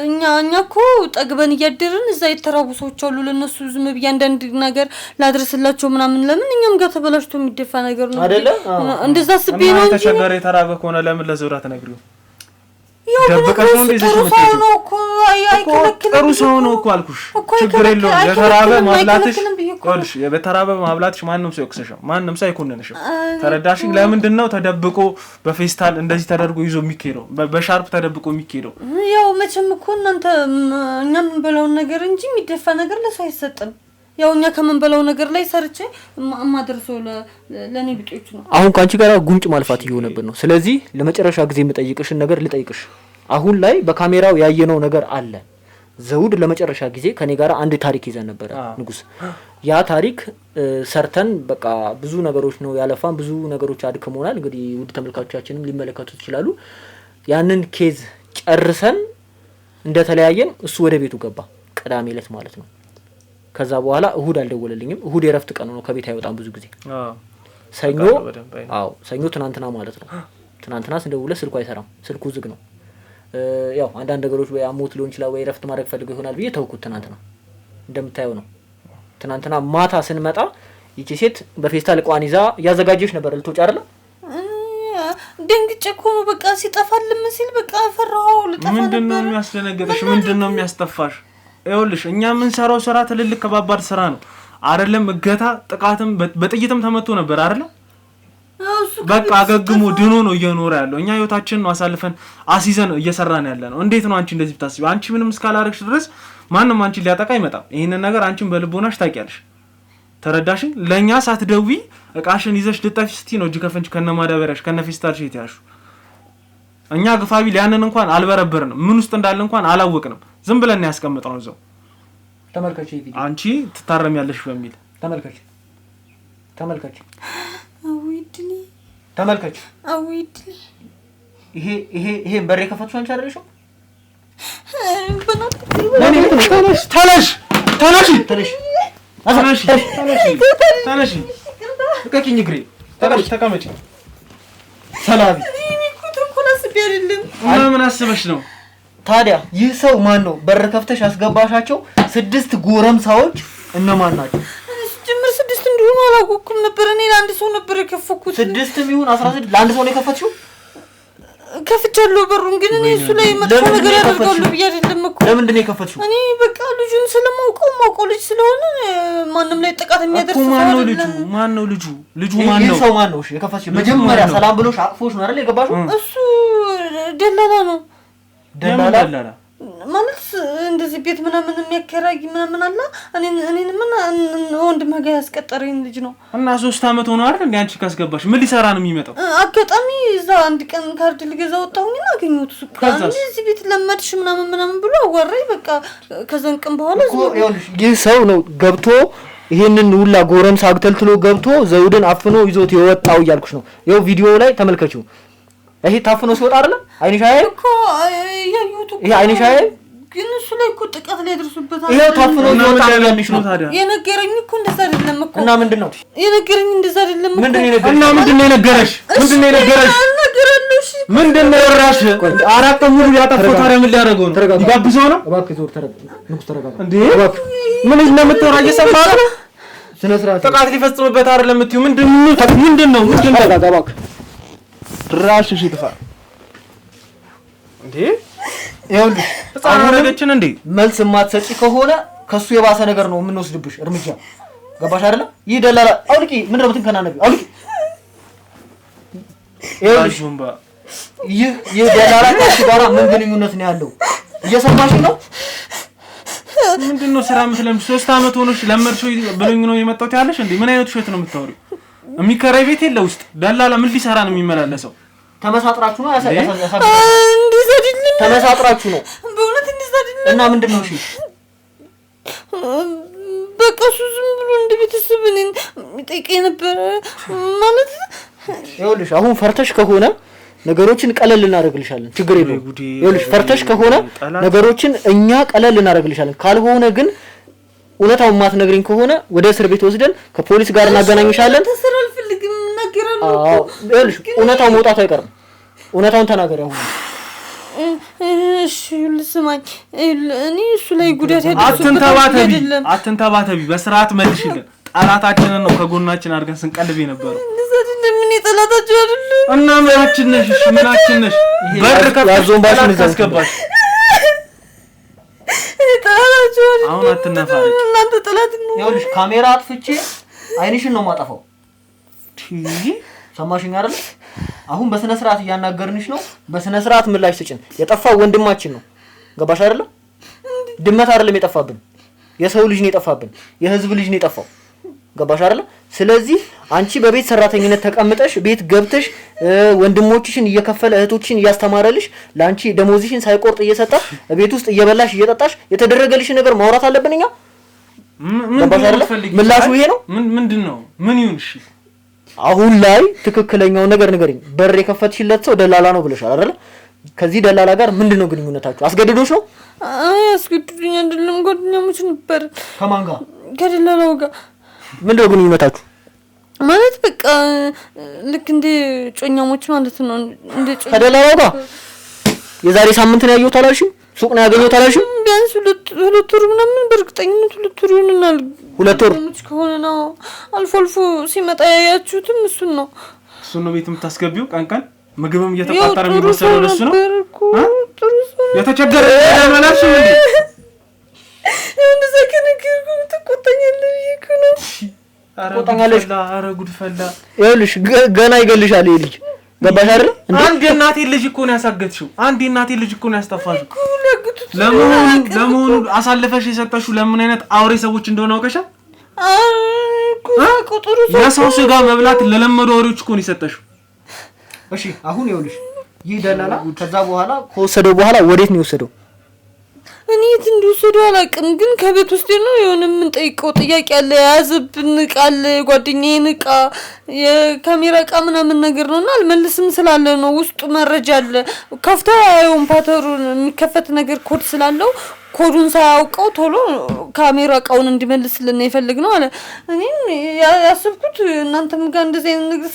B: እኛ እኮ ጠግበን እያደረን እዛ የተራቡ ሰዎች አሉ ለነሱ ዝም ብዬ አንዳንድ ነገር ላድርስላቸው ምናምን ለምን እኛም ጋር ተበላሽቶ የሚደፋ ነገር ነው
C: አይደለ
B: እንደዛ አስቤ ነው እንጂ
A: ተቸገረ የተራበ ከሆነ ለምን ለዘውራ ተነግሪው
B: ደብቀሽ ነው እንደዚህ ነው እኮ
A: ጥሩ ሰው ነው እኮ አልኩሽ ችግር የለውም የተራበ ማብላትሽ ቆልሽ የተራበ ማብላትሽ ማንንም ሰው ይክሰሽ ማንንም ሰው አይኮንንሽ ተረዳሽኝ ለምንድን ነው ተደብቆ በፌስታል እንደዚህ ተደርጎ ይዞ የሚኬደው በሻርፕ ተደብቆ የሚኬደው
B: ያው መቼም እኮ እናንተ እኛም በላው ነገር እንጂ የሚደፋ ነገር ለሰው አይሰጥም ያው እኛ ከመንበላው ነገር ላይ ሰርቼ ማድረሰው ለኔ ቢጤቹ ነው
C: አሁን ካንቺ ጋር ጉንጭ ማልፋት ይሆነብን ነው ስለዚህ ለመጨረሻ ጊዜ የምጠይቅሽን ነገር ልጠይቅሽ አሁን ላይ በካሜራው ያየነው ነገር አለ ዘውድ ለመጨረሻ ጊዜ ከኔ ጋር አንድ ታሪክ ይዘን ነበር ንጉስ ያ ታሪክ ሰርተን በቃ ብዙ ነገሮች ነው ያለፋን ብዙ ነገሮች አድከሞናል እንግዲህ ውድ ተመልካቾቻችንም ሊመለከቱት ይችላሉ ያንን ኬዝ ጨርሰን እንደተለያየን እሱ ወደ ቤቱ ገባ ቅዳሜ ዕለት ማለት ነው ከዛ በኋላ እሁድ አልደወለልኝም እሁድ የረፍት ቀን ነው ከቤት አይወጣም ብዙ ጊዜ ሰኞ ትናንትና ማለት ነው ትናንትና ስደውለ ስልኩ አይሰራም ስልኩ ዝግ ነው ያው አንዳንድ ነገሮች ወይ አሞት ሊሆን ይችላል ወይ ረፍት ማድረግ ፈልገው ይሆናል ብዬ ተውኩት ትናንትና እንደምታየው ነው ትናንትና ማታ ስንመጣ ይቺ ሴት በፌስታል ቋን ይዛ ያዘጋጀች ነበር ልትወጪ አይደል
B: ደንግጬ እኮ ነው በቃ ሲጠፋልም ሲል በቃ ፈራው ልጠፋ ነበር
A: ምንድነው የሚያስደነግጥሽ ምንድነው የሚያስጠፋሽ ይኸውልሽ እኛ ምን ሰራው ስራ ትልልቅ ከባባድ ስራ ነው አይደለም እገታ ጥቃትም በጥይትም ተመቶ ነበር አይደል በቃ አገግሞ ድኖ ነው እየኖረ ያለው። እኛ ህይወታችንን ነው አሳልፈን አሲዘን እየሰራን ያለ ነው። እንዴት ነው አንቺ እንደዚህ ብታስቢ? አንቺ ምንም እስካላረግሽ ድረስ ማንም አንቺ ሊያጠቃ አይመጣም። ይሄንን ነገር አንቺን በልቦናሽ ታውቂያለሽ። ተረዳሽኝ? ለኛ ሳትደዊ እቃሽን ይዘሽ ልጠፊ ስቲ ነው እጅ ከፈንጅ ከነማዳበሪያሽ ከነፌስታልሽ ይተያሹ። እኛ ግፋቢ ሊያንን እንኳን አልበረበርንም። ምን ውስጥ እንዳለ እንኳን አላወቅንም። ዝም ብለን ያስቀምጠው ነው።
C: ተመልከቺ ቪዲዮ
A: አንቺ ትታረሚያለሽ በሚል
C: ተመልከቺ
B: አውይድኒ
C: ተመልከቺ።
B: አውይድኒ
C: ይሄ በሬ ከፈትሽ አንቺ አይደለሽም?
A: ተነሽ እቀቂኝ ግሬ ተቀመጪ።
C: ሰላም
A: ምን አስበሽ ነው
C: ታዲያ? ይህ ሰው ማን ነው? በር ከፍተሽ ያስገባሻቸው 6 ጎረምሳዎች እነማን ናቸው?
B: ጀምር 6 እንደሆነ አላወኩም ነበር። እኔ ለአንድ ሰው ነበር የከፈኩት።
C: 6 ይሁን 16 ለአንድ ሰው ነው የከፈትሽው?
B: ከፍቻለሁ በሩን። ግን እኔ እሱ ላይ መጥፎ ነገር ያደርጋሉ ብዬ አይደለም እኮ።
C: ለምንድን ነው የከፈትሽው?
B: እኔ በቃ ልጁን ስለማውቀው ልጅ ስለሆነ ማንም ላይ ጥቃት የሚያደርስ ሰው
A: ማን ነው ልጁ? ማን ነው?
C: ይህ ሰው ማን ነው? እሺ የከፈትሽው መጀመሪያ ሰላም ብሎሽ አቅፎሽ ነው አይደል የገባሽው?
B: እሱ ደላላ ነው።
C: ደላላ
B: ማለት እንደዚህ ቤት ምናምን የሚያከራይ ምናምን አለ። እኔን ምን ወንድም ጋር ያስቀጠረኝ ልጅ ነው። እና
A: 3 አመት ሆኖ አይደል እንዴ አንቺ ካስገባሽ? ምን ሊሰራ ነው የሚመጣው?
B: አጋጣሚ እዛ አንድ ቀን ካርድ ልገዛ ወጣሁኝና አገኘሁት። ሱቅ እዚህ ቤት ለመድሽ ምናምን ብሎ አወራኝ። በቃ ከዛን ቀን በኋላ
C: ይህ ሰው ነው ገብቶ ይሄንን ሁላ ጎረምሳ አግተልትሎ ገብቶ ዘውድን አፍኖ ይዞት የወጣው እያልኩሽ ነው። ይኸው ቪዲዮ ላይ ተመልከቺው። ይሄ ታፍኖ ሲወጣ አይደል? አይንሽ አይ እኮ
B: ያዩት እኮ
C: ይሄ አይንሽ አይ
B: ግን እሱ ላይ እኮ ጥቃት ላይ ደርሶበታል።
C: ይሄ ታፍኖ ሲወጣ ያለሽ ነው ታዲያ።
B: የነገረኝ እኮ እንደዛ አይደለም እኮ።
C: እና ምንድነው
B: የነገረኝ? እንደዛ አይደለም እኮ።
C: ምንድነው የነገረኝ?
A: እና ምንድነው የነገረሽ? ምንድነው ወራሽ? አራት ሙሉ ያጠፋው ታዲያ ምን ሊያደርገው ነው? ይጋብዘው ነው?
C: እባክህ ዞር ንጉስ ተረጋጋ
A: እንዴ! ምን እንደምትወራ እየሰማህ ነው?
C: ስነ ስርዓት
A: ጥቃት ሊፈጽምበት አይደለም የምትይው ምንድነው?
C: ተረጋጋ እባክህ።
A: ድራሽሽ ይጥፋ እንዴ!
C: ይኸውልሽ
A: አረጋችን እንዴ
C: መልስ የማትሰጪ ከሆነ ከሱ የባሰ ነገር ነው የምንወስድብሽ እርምጃ። ገባሽ አይደለ? ይህ ደላላ አውልቂ። ምንድን ነው የምትንከናነቢው? አውልቂ። ይኸውልሽ ይህ ደላላ ከሱ ጋር ምን ግንኙነት ነው ያለው? እየሰማሽ ነው?
A: ምንድነው ስራ ምትለም? 3 አመት ሆኖሽ ለመርሾ ብሎኝ ነው የመጣሁት ያለሽ እንዴ? ምን አይነት ውሸት ነው የምታወሪው? የሚከራይ ቤት የለ ውስጥ ደላላ ምን ሊሰራ ነው የሚመላለሰው?
C: ተመሳጥራችሁ ነው
B: እንደዛ አይደለም።
C: ተመሳጥራችሁ ነው
B: በእውነት እንደዛ አይደለም።
C: እና ምንድነው? እሺ
B: በቃ እሱ ዝም ብሎ እንደ ቤተሰብ እኔን የሚጠይቀኝ ነበር ማለት።
C: ይኸውልሽ አሁን ፈርተሽ ከሆነ ነገሮችን ቀለል እናደርግልሻለን። ችግር የለውም። ይኸውልሽ ፈርተሽ ከሆነ ነገሮችን እኛ ቀለል እናደርግልሻለን። ካልሆነ ግን እውነታውን ማትነግሪኝ ከሆነ ወደ እስር ቤት ወስደን ከፖሊስ ጋር እናገናኝሻለን።
B: ተሰራ አልፈልግም እናገራለሁ።
C: አዎ ይኸውልሽ እውነታው መውጣቱ አይቀርም። እውነታውን ተናገሪ አሁን።
B: እሺ ልስማኝ። እኔ እሱ ላይ ጉዳት
A: አትንተባተቢ። በስርዓት መልሽልን። ጠላታችንን ነው ከጎናችን አድርገን ስንቀልብ የነበረው።
B: ምን ጠላታችሁ አይደለም?
A: እና ምናችን ነሽ? እሺ ምናችን ነሽ? በር ከፍተሽ ባሽን ካስገባሽ
B: ጠላታችሁ አይደለም?
A: አሁን አትነፋሪ።
B: እናንተ ጠላት ነው።
C: ይኸውልሽ ካሜራ አጥፍቼ አይንሽን ነው ማጠፋው። ሰማሽኝ አይደል? አሁን በስነ ስርዓት እያናገርንሽ ነው። በስነ ስርዓት ምላሽ ስጭን። የጠፋው ወንድማችን ነው። ገባሽ አይደል? ድመት አይደለም የጠፋብን፣ የሰው ልጅ ነው የጠፋብን። የህዝብ ልጅ ነው የጠፋው። ገባሽ አይደል? ስለዚህ አንቺ በቤት ሰራተኝነት ተቀምጠሽ ቤት ገብተሽ ወንድሞችሽን እየከፈለ እህቶችሽን እያስተማረልሽ ላንቺ ደሞዝሽን ሳይቆርጥ እየሰጣ ቤት ውስጥ እየበላሽ እየጠጣሽ የተደረገልሽ ነገር ማውራት አለብን እኛ። ምላሹ ይሄ ነው።
A: ምንድነው? ምን ይሁን? እሺ
C: አሁን ላይ ትክክለኛው ነገር ንገሪኝ። በር የከፈትሽለት ሰው ደላላ ነው ብለሻል አይደል? ከዚህ ደላላ ጋር ምንድነው ግንኙነታችሁ? አስገድዶሽ ነው?
B: አይ አስገድዶኝ አይደለም፣ ጓደኛሞች ነበር።
C: ከማን ጋር?
B: ከደላላው ጋር።
C: ምንድነው ግንኙነታችሁ?
B: ማለት በቃ ልክ እንደ ጮኛሞች ማለት ነው። እንደ ጮኛ
C: ከደላላው ጋር የዛሬ ሳምንት ነው ያየሁት አላልሽም? ሱቅ ነው ያገኘሁት አላልሽም?
B: ቢያንስ ሁለት ወር ምናምን በእርግጠኝነት 2 ወር ይሆናል።
C: 2 ወር
B: ከሆነ ነው። አልፎ አልፎ ሲመጣ ያያችሁትም እሱን ነው።
A: እሱን ነው ቤት የምታስገቢው? ቀን ምግብም እየተቋጠረ የሚወሰደው ለሱ ነው። የተቸገረ ለማላሽ እንዴ?
B: እንደዛ ከነገርኩ ተቆጣኛለህ እኮ ነው።
C: ቆጣኛለሽ።
A: ኧረ ጉድ ፈላ።
C: ይኸውልሽ ገና ይገልሻል ይሄ ልጅ ገባሽ አይደል?
A: አንድ እናቴ ልጅ እኮ ነው ያሳገትሽው። አንድ እናቴ ልጅ እኮ ነው ያስጠፋሽው። ለመሆኑ አሳልፈሽ የሰጠሽው ለምን አይነት አውሬ ሰዎች እንደሆነ አውቀሻል?
B: ቁጥሩ
A: የሰው ስጋ መብላት ለለመዱ አውሬዎች እኮ ነው የሰጠሽው።
C: እሺ አሁን ይኸውልሽ ይህ ደላላ ከዛ በኋላ ከወሰደው በኋላ ወዴት ነው የወሰደው?
B: እኔ የት እንደወሰደው አላውቅም፣ ግን ከቤት ውስጥ ነው የሆነ የምንጠይቀው ጥያቄ አለ። የያዘብን ዕቃ አለ፣ ጓደኛዬን ዕቃ፣ የካሜራ ዕቃ ምናምን ነገር ነውና አልመልስም ስላለ ነው። ውስጡ መረጃ አለ። ከፍታ ያየውን ፓተሩን የሚከፈት ነገር ኮድ ስላለው ኮዱን ሳያውቀው ቶሎ ካሜራ ዕቃውን እንዲመልስልን ይፈልግ ነው አለ። እኔም ያስብኩት እናንተም ጋር እንደዚህ አይነት ነገር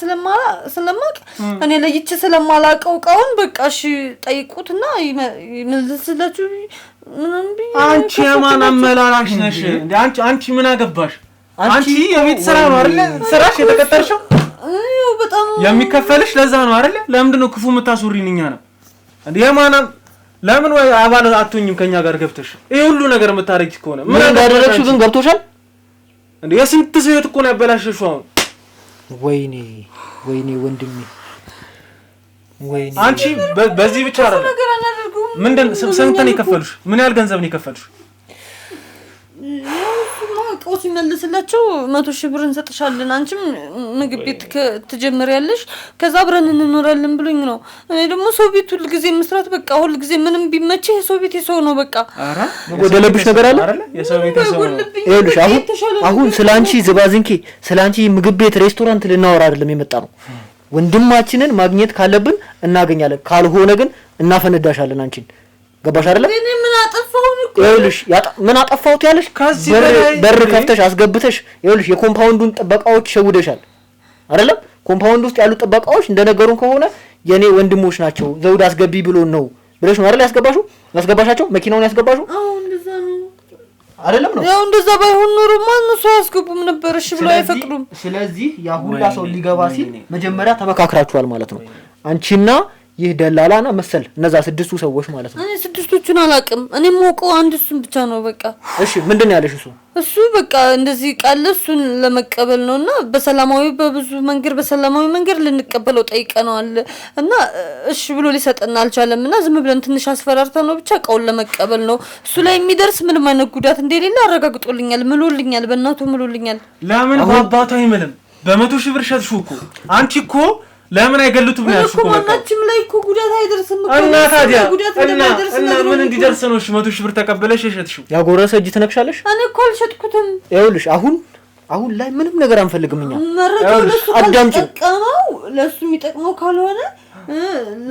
B: ስለማቅ እኔ ለይቼ ስለማላውቀው ዕቃውን በቃ እሺ ጠይቁትና ይመልስላችሁ ምንም ቢ
A: አንቺ የማን አመላላሽ ነሽ እንዴ? አንቺ ምን አገባሽ? አንቺ የቤት ስራ ነው አይደል? ስራሽ የተቀጠርሽው
B: በጣም
A: የሚከፈልሽ ለዛ ነው አይደል? ለምንድን ነው ክፉ የምታስወሪኝ? እኛ ነው እንዴ የማን ለምን ወይ አባል አትሆኝም ከኛ ጋር ገብተሽ ይሄ ሁሉ ነገር የምታረጊ ከሆነ
C: ምን እንዳደረግሽው ግን ገብቶሻል
A: እንዴ? የስንት ሰው እኮ ነው ያበላሽሽው አሁን።
C: ወይኔ ወንድሜ ወይኔ።
A: አንቺ በዚህ ብቻ አይደለም ምንድን ስንት ነው የከፈልሽ? ምን ያህል ገንዘብ ነው የከፈልሽ?
B: ቆስ ይመልስላችሁ 100,000 ብር እንሰጥሻለን፣ አንቺም ምግብ ቤት ትጀምሪያለሽ፣ ከዛ አብረን እንኖራለን ብሎኝ ነው። እኔ ደግሞ ሰው ቤት ሁሉ ጊዜ መስራት በቃ ሁሉ ጊዜ ምንም ቢመችህ ሰው ቤት የሰው ነው በቃ።
A: አረ
C: ጎደለብሽ ነገር አለ
A: አይደል? የሰው ቤት የሰው ነው።
C: ይኸውልሽ አሁን ስላንቺ ዝባዝንኪ ስላንቺ ምግብ ቤት ሬስቶራንት ልናወራ አይደለም የመጣ ነው። ወንድማችንን ማግኘት ካለብን እናገኛለን፣ ካልሆነ ግን እናፈነዳሻለን አንቺን። ገባሽ አይደል?
B: እኔ ምን አጠፋው እኮ
C: ይኸውልሽ ምን አጠፋውት ያለሽ በር ከፍተሽ አስገብተሽ ይኸውልሽ የኮምፓውንዱን ጥበቃዎች ሸውደሻል አይደለም? ኮምፓውንድ ውስጥ ያሉ ጥበቃዎች እንደነገሩን ከሆነ የኔ ወንድሞች ናቸው ዘውድ አስገቢ ብሎን ነው ብለሽ ነው አይደል ያስገባሻቸው መኪናውን ያስገባሽው?
B: አዎ እንደዛ ነው
C: አይደለም ነው?
B: ያው እንደዛ ባይሆን ኖሮ ማን ነው ያስገቡም ነበር? እሺ ብለው አይፈቅዱም።
C: ስለዚህ ያ ሁላ ሰው ሊገባ ሲል መጀመሪያ ተመካክራችኋል ማለት ነው አንቺና ይህ ደላላና መሰል እነዛ 6ቱ ሰዎች ማለት ነው።
B: እኔ 6ቱን አላውቅም። እኔ የማውቀው አንድ እሱን ብቻ ነው በቃ።
C: እሺ ምንድነው ያለሽ? እሱ
B: በቃ እንደዚህ ቃል እሱን ለመቀበል ነውና በብዙ በሰላማዊ መንገድ ልንቀበለው ጠይቀናል እና እሺ ብሎ ሊሰጠን አልቻለምና ዝም ብለን ትንሽ አስፈራርተን ነው ብቻ ቃውን ለመቀበል ነው። እሱ ላይ የሚደርስ ምንም አይነት ጉዳት እንደሌለ አረጋግጦልኛል፣ ምሎልኛል፣ በእናቱ ምሎልኛል።
A: ለምን ባባቱ አይምልም? በ100,000 ብር ሸጥሽው እኮ አንቺ እኮ ለምን አይገሉትም ነው ያልሽው?
B: ማናችም ላይ እኮ ጉዳት አይደርስም እኮ
A: እና ታዲያ እና ምን እንዲደርስ ነው? እሺ 100,000 ብር ተቀበለሽ የሸጥሽው?
C: ያጎረሰ እጅ ትነክሻለሽ።
B: እኔ እኮ አልሸጥኩትም።
C: ይኸውልሽ አሁን ላይ ምንም ነገር አንፈልግም እኛ።
B: አዳምጪ። ለሱ የሚጠቅመው ካልሆነ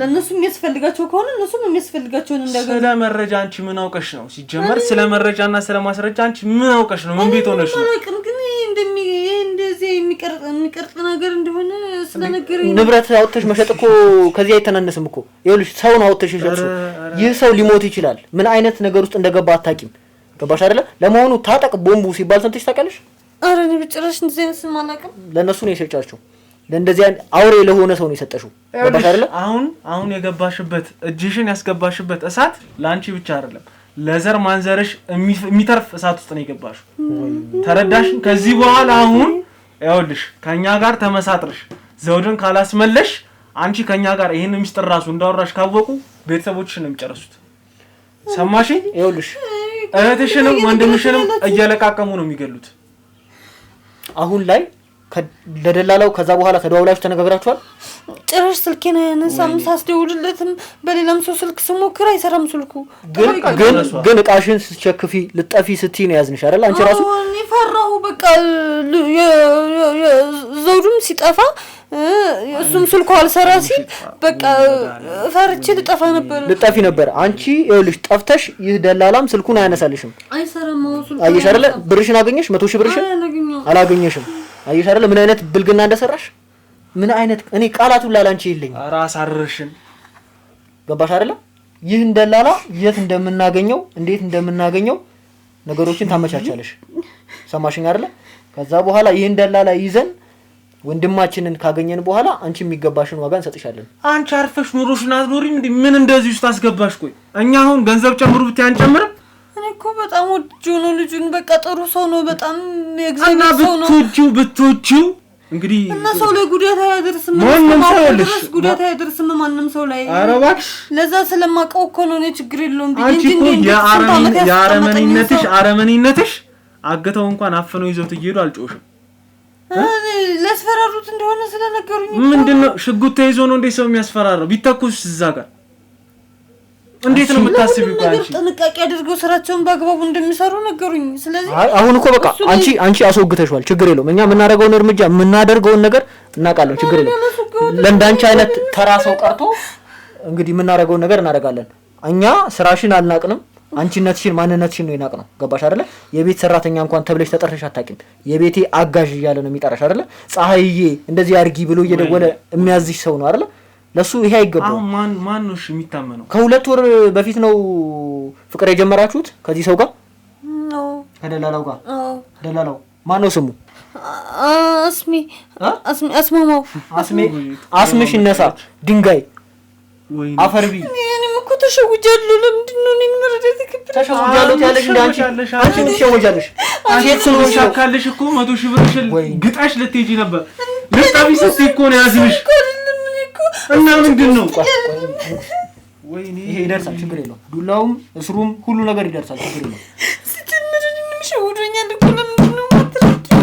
B: ለነሱ የሚያስፈልጋቸው ከሆነ እነሱም የሚያስፈልጋቸውን እንዳገኙ።
A: ስለ መረጃ አንቺ ምን አውቀሽ ነው? ሲጀመር ስለ መረጃና ስለ ማስረጃ አንቺ ምን አውቀሽ ነው? ምን ቤት ሆነሽ ነው? እንደዚህ የሚቀርጥ ነገር እንደሆነ ስለነገረኝ
C: ንብረት አውጥተሽ መሸጥ እኮ ከዚህ አይተናነስም እኮ። ይኸውልሽ ሰውን አውጥተሽ ሸጥሽው ይህ ሰው ሊሞት ይችላል። ምን አይነት ነገር ውስጥ እንደገባ አታውቂም። ገባሽ አይደለ? ለመሆኑ ታጠቅ ቦምቡ ሲባል ሰምተሽ ታውቂያለሽ?
B: ኧረ እኔ በጭራሽ እንደዚህ አይነት ስም አላውቅም።
C: ለነሱ ነው የሰጫቸው። ለእንደዚህ አውሬ ለሆነ ሰው ነው የሰጠሽው። ገባሽ አይደለ?
A: አሁን የገባሽበት እጅሽን ያስገባሽበት እሳት ላንቺ ብቻ አይደለም ለዘር ማንዘርሽ የሚተርፍ እሳት ውስጥ ነው የገባሽው። ተረዳሽ? ከዚህ በኋላ አሁን ይኸውልሽ ከኛ ጋር ተመሳጥረሽ ዘውድን ካላስመለሽ አንቺ ከኛ ጋር ይሄን ሚስጥር ራሱ እንዳወራሽ ካወቁ ቤተሰቦችሽን ነው የሚጨርሱት። ሰማሽ?
C: ይኸውልሽ
A: እህትሽንም ወንድምሽንም እየለቃቀሙ ነው የሚገሉት።
C: አሁን ላይ ለደላላው ከዛ በኋላ ተደዋውላችሁ ተነጋግራችኋል?
B: ጭራሽ ስልኬን አያነሳም። ሳስደውልለትም በሌላም ሰው ስልክ ስሞክር አይሰራም ስልኩ።
C: ግን እቃሽን ስትቸክፊ ልጠፊ ስትይ ነው ያዝንሽ አይደል? አንቺ ራሱ
B: እኔ ፈራሁ በቃ። ዘውዱም ሲጠፋ እሱም ስልኩ አልሰራ ሲል በቃ ፈርቼ ልጠፊ ነበር። አንቺ ይኸውልሽ ጠፍተሽ ይህ ደላላም ስልኩን አያነሳልሽም። አይሰራም ስልኩ።
C: አየሽ አይደል? ብርሽን አገኘሽ? 100,000 ብርሽን አላገኘሽም። አየሽ አይደል ምን አይነት ብልግና እንደሰራሽ? ምን አይነት እኔ ቃላቱን ላላንቺ የለኝም።
A: ራስ አርርሽን።
C: ገባሽ አይደል? ይህን ደላላ የት እንደምናገኘው እንዴት እንደምናገኘው ነገሮችን ታመቻቻለሽ። ሰማሽኝ አይደል? ከዛ በኋላ ይህን ደላላ ይዘን ወንድማችንን ካገኘን በኋላ አንቺ የሚገባሽን ዋጋ እንሰጥሻለን።
A: አንቺ አርፈሽ ኑሮሽን አትኖሪም እንዴ? ምን እንደዚህ ውስጥ አስገባሽ? ቆይ እኛ አሁን ገንዘብ ጨምሩ ብታይ አንጨምርም?
B: እኔ እኮ እኮ በጣም ወድጆ ነው ልጁን። በቃ ጥሩ ሰው ነው በጣም የእግዚአብሔር ሰው ነው።
A: ብትወጂው እንግዲህ
B: እና ሰው ላይ ጉዳት አያደርስም። ማንም ጉዳት አያደርስም ማንም ሰው ላይ።
A: ኧረ እባክሽ
B: ለዛ ስለማውቀው እኮ ነው እኔ ችግር የለውም
A: እንጂ የአረመኔነትሽ አገተው እንኳን አፍነው ይዘውት እየሄዱ አልጮሽም።
B: ለስፈራሩት እንደሆነ ስለነገሩኝ
A: ምንድነው ሽጉጥ ተይዞ ነው እንዴ ሰው የሚያስፈራራው? ቢተኩስ እዛ ጋር እንዴት ነው የምታስቢው? አንቺ
B: ጥንቃቄ አድርገው ስራቸውን በአግባቡ እንደሚሰሩ ነገሩኝ። ስለዚህ
C: አሁን እኮ በቃ አንቺ አስወግተሽዋል። ችግር የለውም። እኛ የምናደርገውን እርምጃ የምናደርገውን ነገር እናውቃለን። ችግር የለውም። ለእንዳንቺ አይነት ተራ ሰው ቀርቶ እንግዲህ የምናደርገውን ነገር እናደርጋለን። እኛ ስራሽን አልናቅንም። አንቺነትሽን ማንነትሽን ነው ይናቅ ነው። ገባሽ አይደለ? የቤት ሰራተኛ እንኳን ተብለሽ ተጠርተሽ አታውቂም። የቤቴ አጋዥ እያለ ነው የሚጠራሽ አይደለ? ፀሐይዬ እንደዚህ አድርጊ ብሎ እየደወለ የሚያዝሽ ሰው ነው አይደለ? ለሱ ይሄ አይገባው።
A: ማን ነው እሺ የሚታመነው?
C: ከ2 ወር በፊት ነው ፍቅር የጀመራችሁት ከዚህ ሰው ጋር? ከደላላው ጋር? ደላላው ማን ነው ስሙ?
B: አስማማው።
C: አስምሽ ይነሳ ድንጋይ አፈርቢ።
B: እኔም እኮ ተሸውጃለሁ። ለምንድን ነው እኔ መረዳት ይከብዳል?
C: ተሸውጃለሁ ያለሽ እንደ አንቺ ምን ትሸውጃለሽ? ሴት ስለሆንሽ
A: ካለሽ እኮ 100 ሺህ ብርሽን ግጣሽ ልትሄጂ ነበር። ልጣቢ ስትይ እኮ ነው ያዝንሽ። እና ምንድን ነው
C: ወይኔ ይሄ ይደርሳል። ችግር የለውም። ዱላውም እስሩም ሁሉ ነገር ይደርሳል። ችግር የለውም።
B: ስትምርንም ሸውዶኛል እኮ ለምንድን ነው የማትረጂኝ?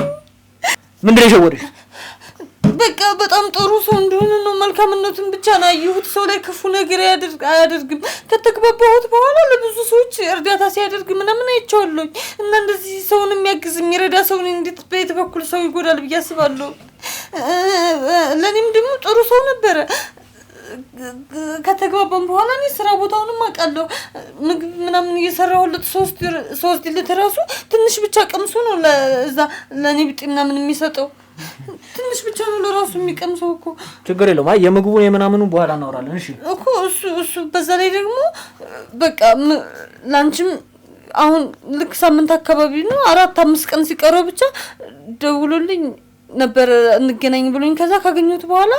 C: ምንድን ነው የሸወደሽ?
B: በቃ በጣም ጥሩ ሰው እንደሆነ ነው። መልካምነቱን ብቻ ነው ያየሁት። ሰው ላይ ክፉ ነገር አያደርግም። ከተግባባሁት በኋላ ለብዙ ሰዎች እርዳታ ሲያደርግ ምናምን አይቼዋለሁ። እና እንደዚህ ሰውን የሚያግዝ የሚረዳ ሰውን እንዴት በየት በኩል ሰው ይጎዳል ብዬ አስባለሁ። ለኔም ደግሞ ጥሩ ሰው ነበረ። ከተግባባን በኋላ እኔ ስራ ቦታውንም አውቃለሁ። ምግብ ምናምን እየሰራሁለት 3 ሊትራሱ ትንሽ ብቻ ቀምሶ ነው ለዛ ለኔ ብጤ ምናምን የሚሰጠው። ትንሽ ብቻ ነው ለራሱ የሚቀምሰው እኮ።
C: ችግር የለውም። አይ የምግቡን የምናምኑ በኋላ እናወራለን። እሺ
B: እኮ እሱ በዛ ላይ ደግሞ በቃ ላንቺም አሁን ልክ ሳምንት አካባቢ ነው 4-5 ቀን ሲቀረው ብቻ ደውሎልኝ ነበር እንገናኝ ብሎኝ። ከዛ ካገኘሁት በኋላ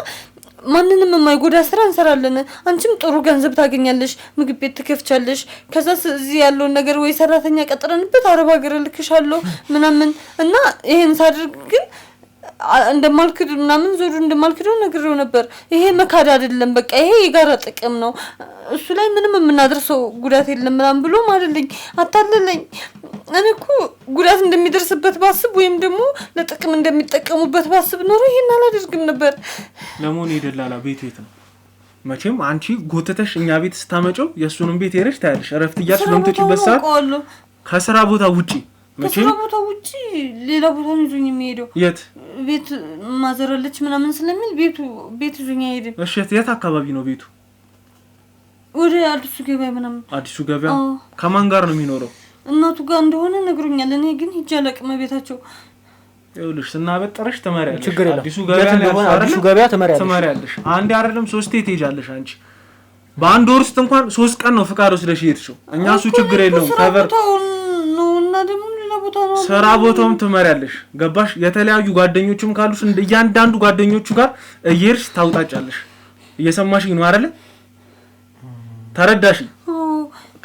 B: ማንንም የማይጎዳ ስራ እንሰራለን፣ አንቺም ጥሩ ገንዘብ ታገኛለሽ፣ ምግብ ቤት ትከፍቻለሽ፣ ከዛ እዚህ ያለውን ነገር ወይ ሰራተኛ ቀጥረንበት አረብ ሀገር ልክሻለሁ ምናምን እና ይሄን ሳድርግ ግን እንደማልክድ ምናምን ዞሩ እንደማልክደው ነግሬው ነበር። ይሄ መካድ አይደለም፣ በቃ ይሄ የጋራ ጥቅም ነው። እሱ ላይ ምንም የምናደርሰው ጉዳት የለም ምናምን ብሎ ማለልኝ፣ አታለለኝ። እኔ እኮ ጉዳት እንደሚደርስበት ባስብ ወይም ደግሞ ለጥቅም እንደሚጠቀሙበት ባስብ ኖሮ ይሄን አላደርግም ነበር።
A: ለሞን ይደላላ ቤት ነው መቼም አንቺ ጎተተሽ እኛ ቤት ስታመጪው የሱንም ቤት ሄረሽ ታያለሽ። እረፍት እያልሽ ለምትጪበት ሰዓት ከስራ ቦታ ውጪ
B: ከስራ ቦታ ውጪ ሌላ ቦታ ነው ይዞኝ የሚሄደው።
A: የት
B: ቤት ማዘረለች ምናምን ስለሚል ቤት ይዞኝ አይሄድም።
A: እሺ የት አካባቢ ነው ቤቱ?
B: ወደ አዲሱ ገበያ ምናምን።
A: አዲሱ ገበያ? ከማን ጋር ነው የሚኖረው?
B: እናቱ ጋር እንደሆነ ነግሮኛል። እኔ ግን ሂጅ አላቅም ቤታቸው።
A: ይኸውልሽ ስናበጠረሽ ትመሪያለሽ።
C: አዲሱ ገበያ ትመሪያለሽ።
A: አንዴ አይደለም 3 ትሄጃለሽ አንቺ። በአንድ ወር ውስጥ እንኳን 3 ቀን ነው ፍቃድ ወስደሽ ሄድሽው። እኛ እሱ ችግር የለውም ከበር
B: ነውና ደግሞ ሌላ ቦታ ነው
A: ስራ ቦታውም ትመሪያለሽ። ገባሽ? የተለያዩ ጓደኞችም ካሉሽ እያንዳንዱ ጓደኞቹ ጋር እየሄድሽ ታውጣጫለሽ። እየሰማሽኝ ነው አይደል? ተረዳሽ?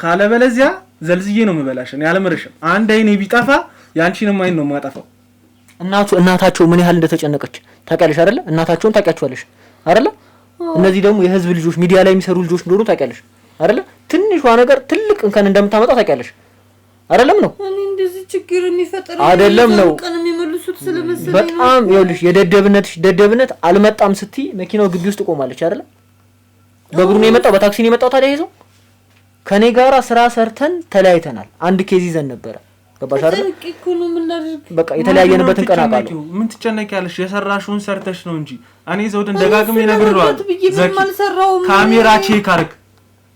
A: ካለበለዚያ ዘልዝዬ ነው የምበላሽ። እኔ አልመረሽም። አንድ አይኔ ቢጠፋ ያንቺንም አይን ነው የማጠፋው።
C: እናታቸው ምን ያህል እንደተጨነቀች ታውቂያለሽ አይደል? እናታቸውን ታውቂያቸዋለሽ አይደል? እነዚህ ደግሞ የህዝብ ልጆች ሚዲያ ላይ የሚሰሩ ልጆች እንደሆኑ ታውቂያለሽ አይደል? ትንሿ ነገር ትልቅ እንከን እንደምታመጣ ታውቂያለሽ አይደለም ነው?
B: እኔ እንደዚህ ችግር የሚፈጠር
C: አይደለም ነው
B: ቀን የሚመልሱት ስለመሰለኝ
C: በጣም ይኸውልሽ ደደብነት አልመጣም ስትይ መኪናው ግቢ ውስጥ ቆማለች አይደል? በእግሩ ነው የመጣው በታክሲ ነው የመጣው። ታዲያ ይዘው ከኔ ጋራ ስራ ሰርተን ተለያይተናል። አንድ ኬዝ ይዘን ነበር። ገባሽ አይደል? በቃ የተለያየንበትን ቀን አውቃለሁ።
A: ምን ትጨነቂያለሽ? የሰራሽውን ሰርተሽ ነው እንጂ እኔ ዘውድን ደጋግሜ ነግሬዋለሁ። ካሜራ ቼክ አድርግ፣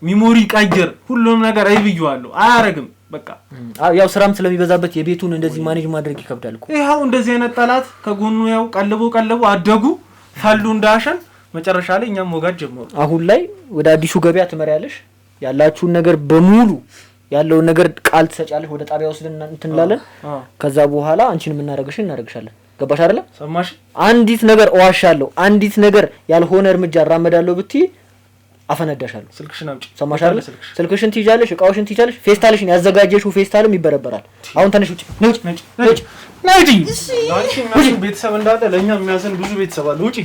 A: ሚሞሪ ቀይር፣ ሁሉም ነገር አይብዩዋለሁ። አያረግም በቃ
C: ያው ስራም ስለሚበዛበት የቤቱን እንደዚህ ማኔጅ ማድረግ ይከብዳል እኮ።
A: ይሄው እንደዚህ አይነት ጠላት ከጎኑ ያው ቀልቦ አደጉ ፈሉ እንዳሸን መጨረሻ ላይ እኛም ወጋጅ ጀመሩ።
C: አሁን ላይ ወደ አዲሱ ገበያ ትመሪያለሽ። ያላችሁን ነገር በሙሉ ያለውን ነገር ቃል ትሰጫለሽ። ወደ ጣቢያ ወስደን እንትንላለን። ከዛ በኋላ አንቺን እናደርግሻለን። ገባሽ አይደለ?
A: ሰማሽ?
C: አንዲት ነገር እዋሻለሁ፣ አንዲት ነገር ያልሆነ እርምጃ አራመዳለሁ ብትይ አፈነዳሻለሁ።
A: ስልክሽን አምጪ።
C: ሰማሽ አይደል? ስልክሽን ትይዣለሽ፣ እቃዎሽን ትይዣለሽ፣ ፌስታልሽን ያዘጋጀሽው ፌስታልም ይበረበራል። አሁን ተነሽ ውጪ። ነጭ
A: ነጭ ቤተሰብ እንዳለ ለኛ የሚያዘን ብዙ ቤተሰብ አለ። ውጪ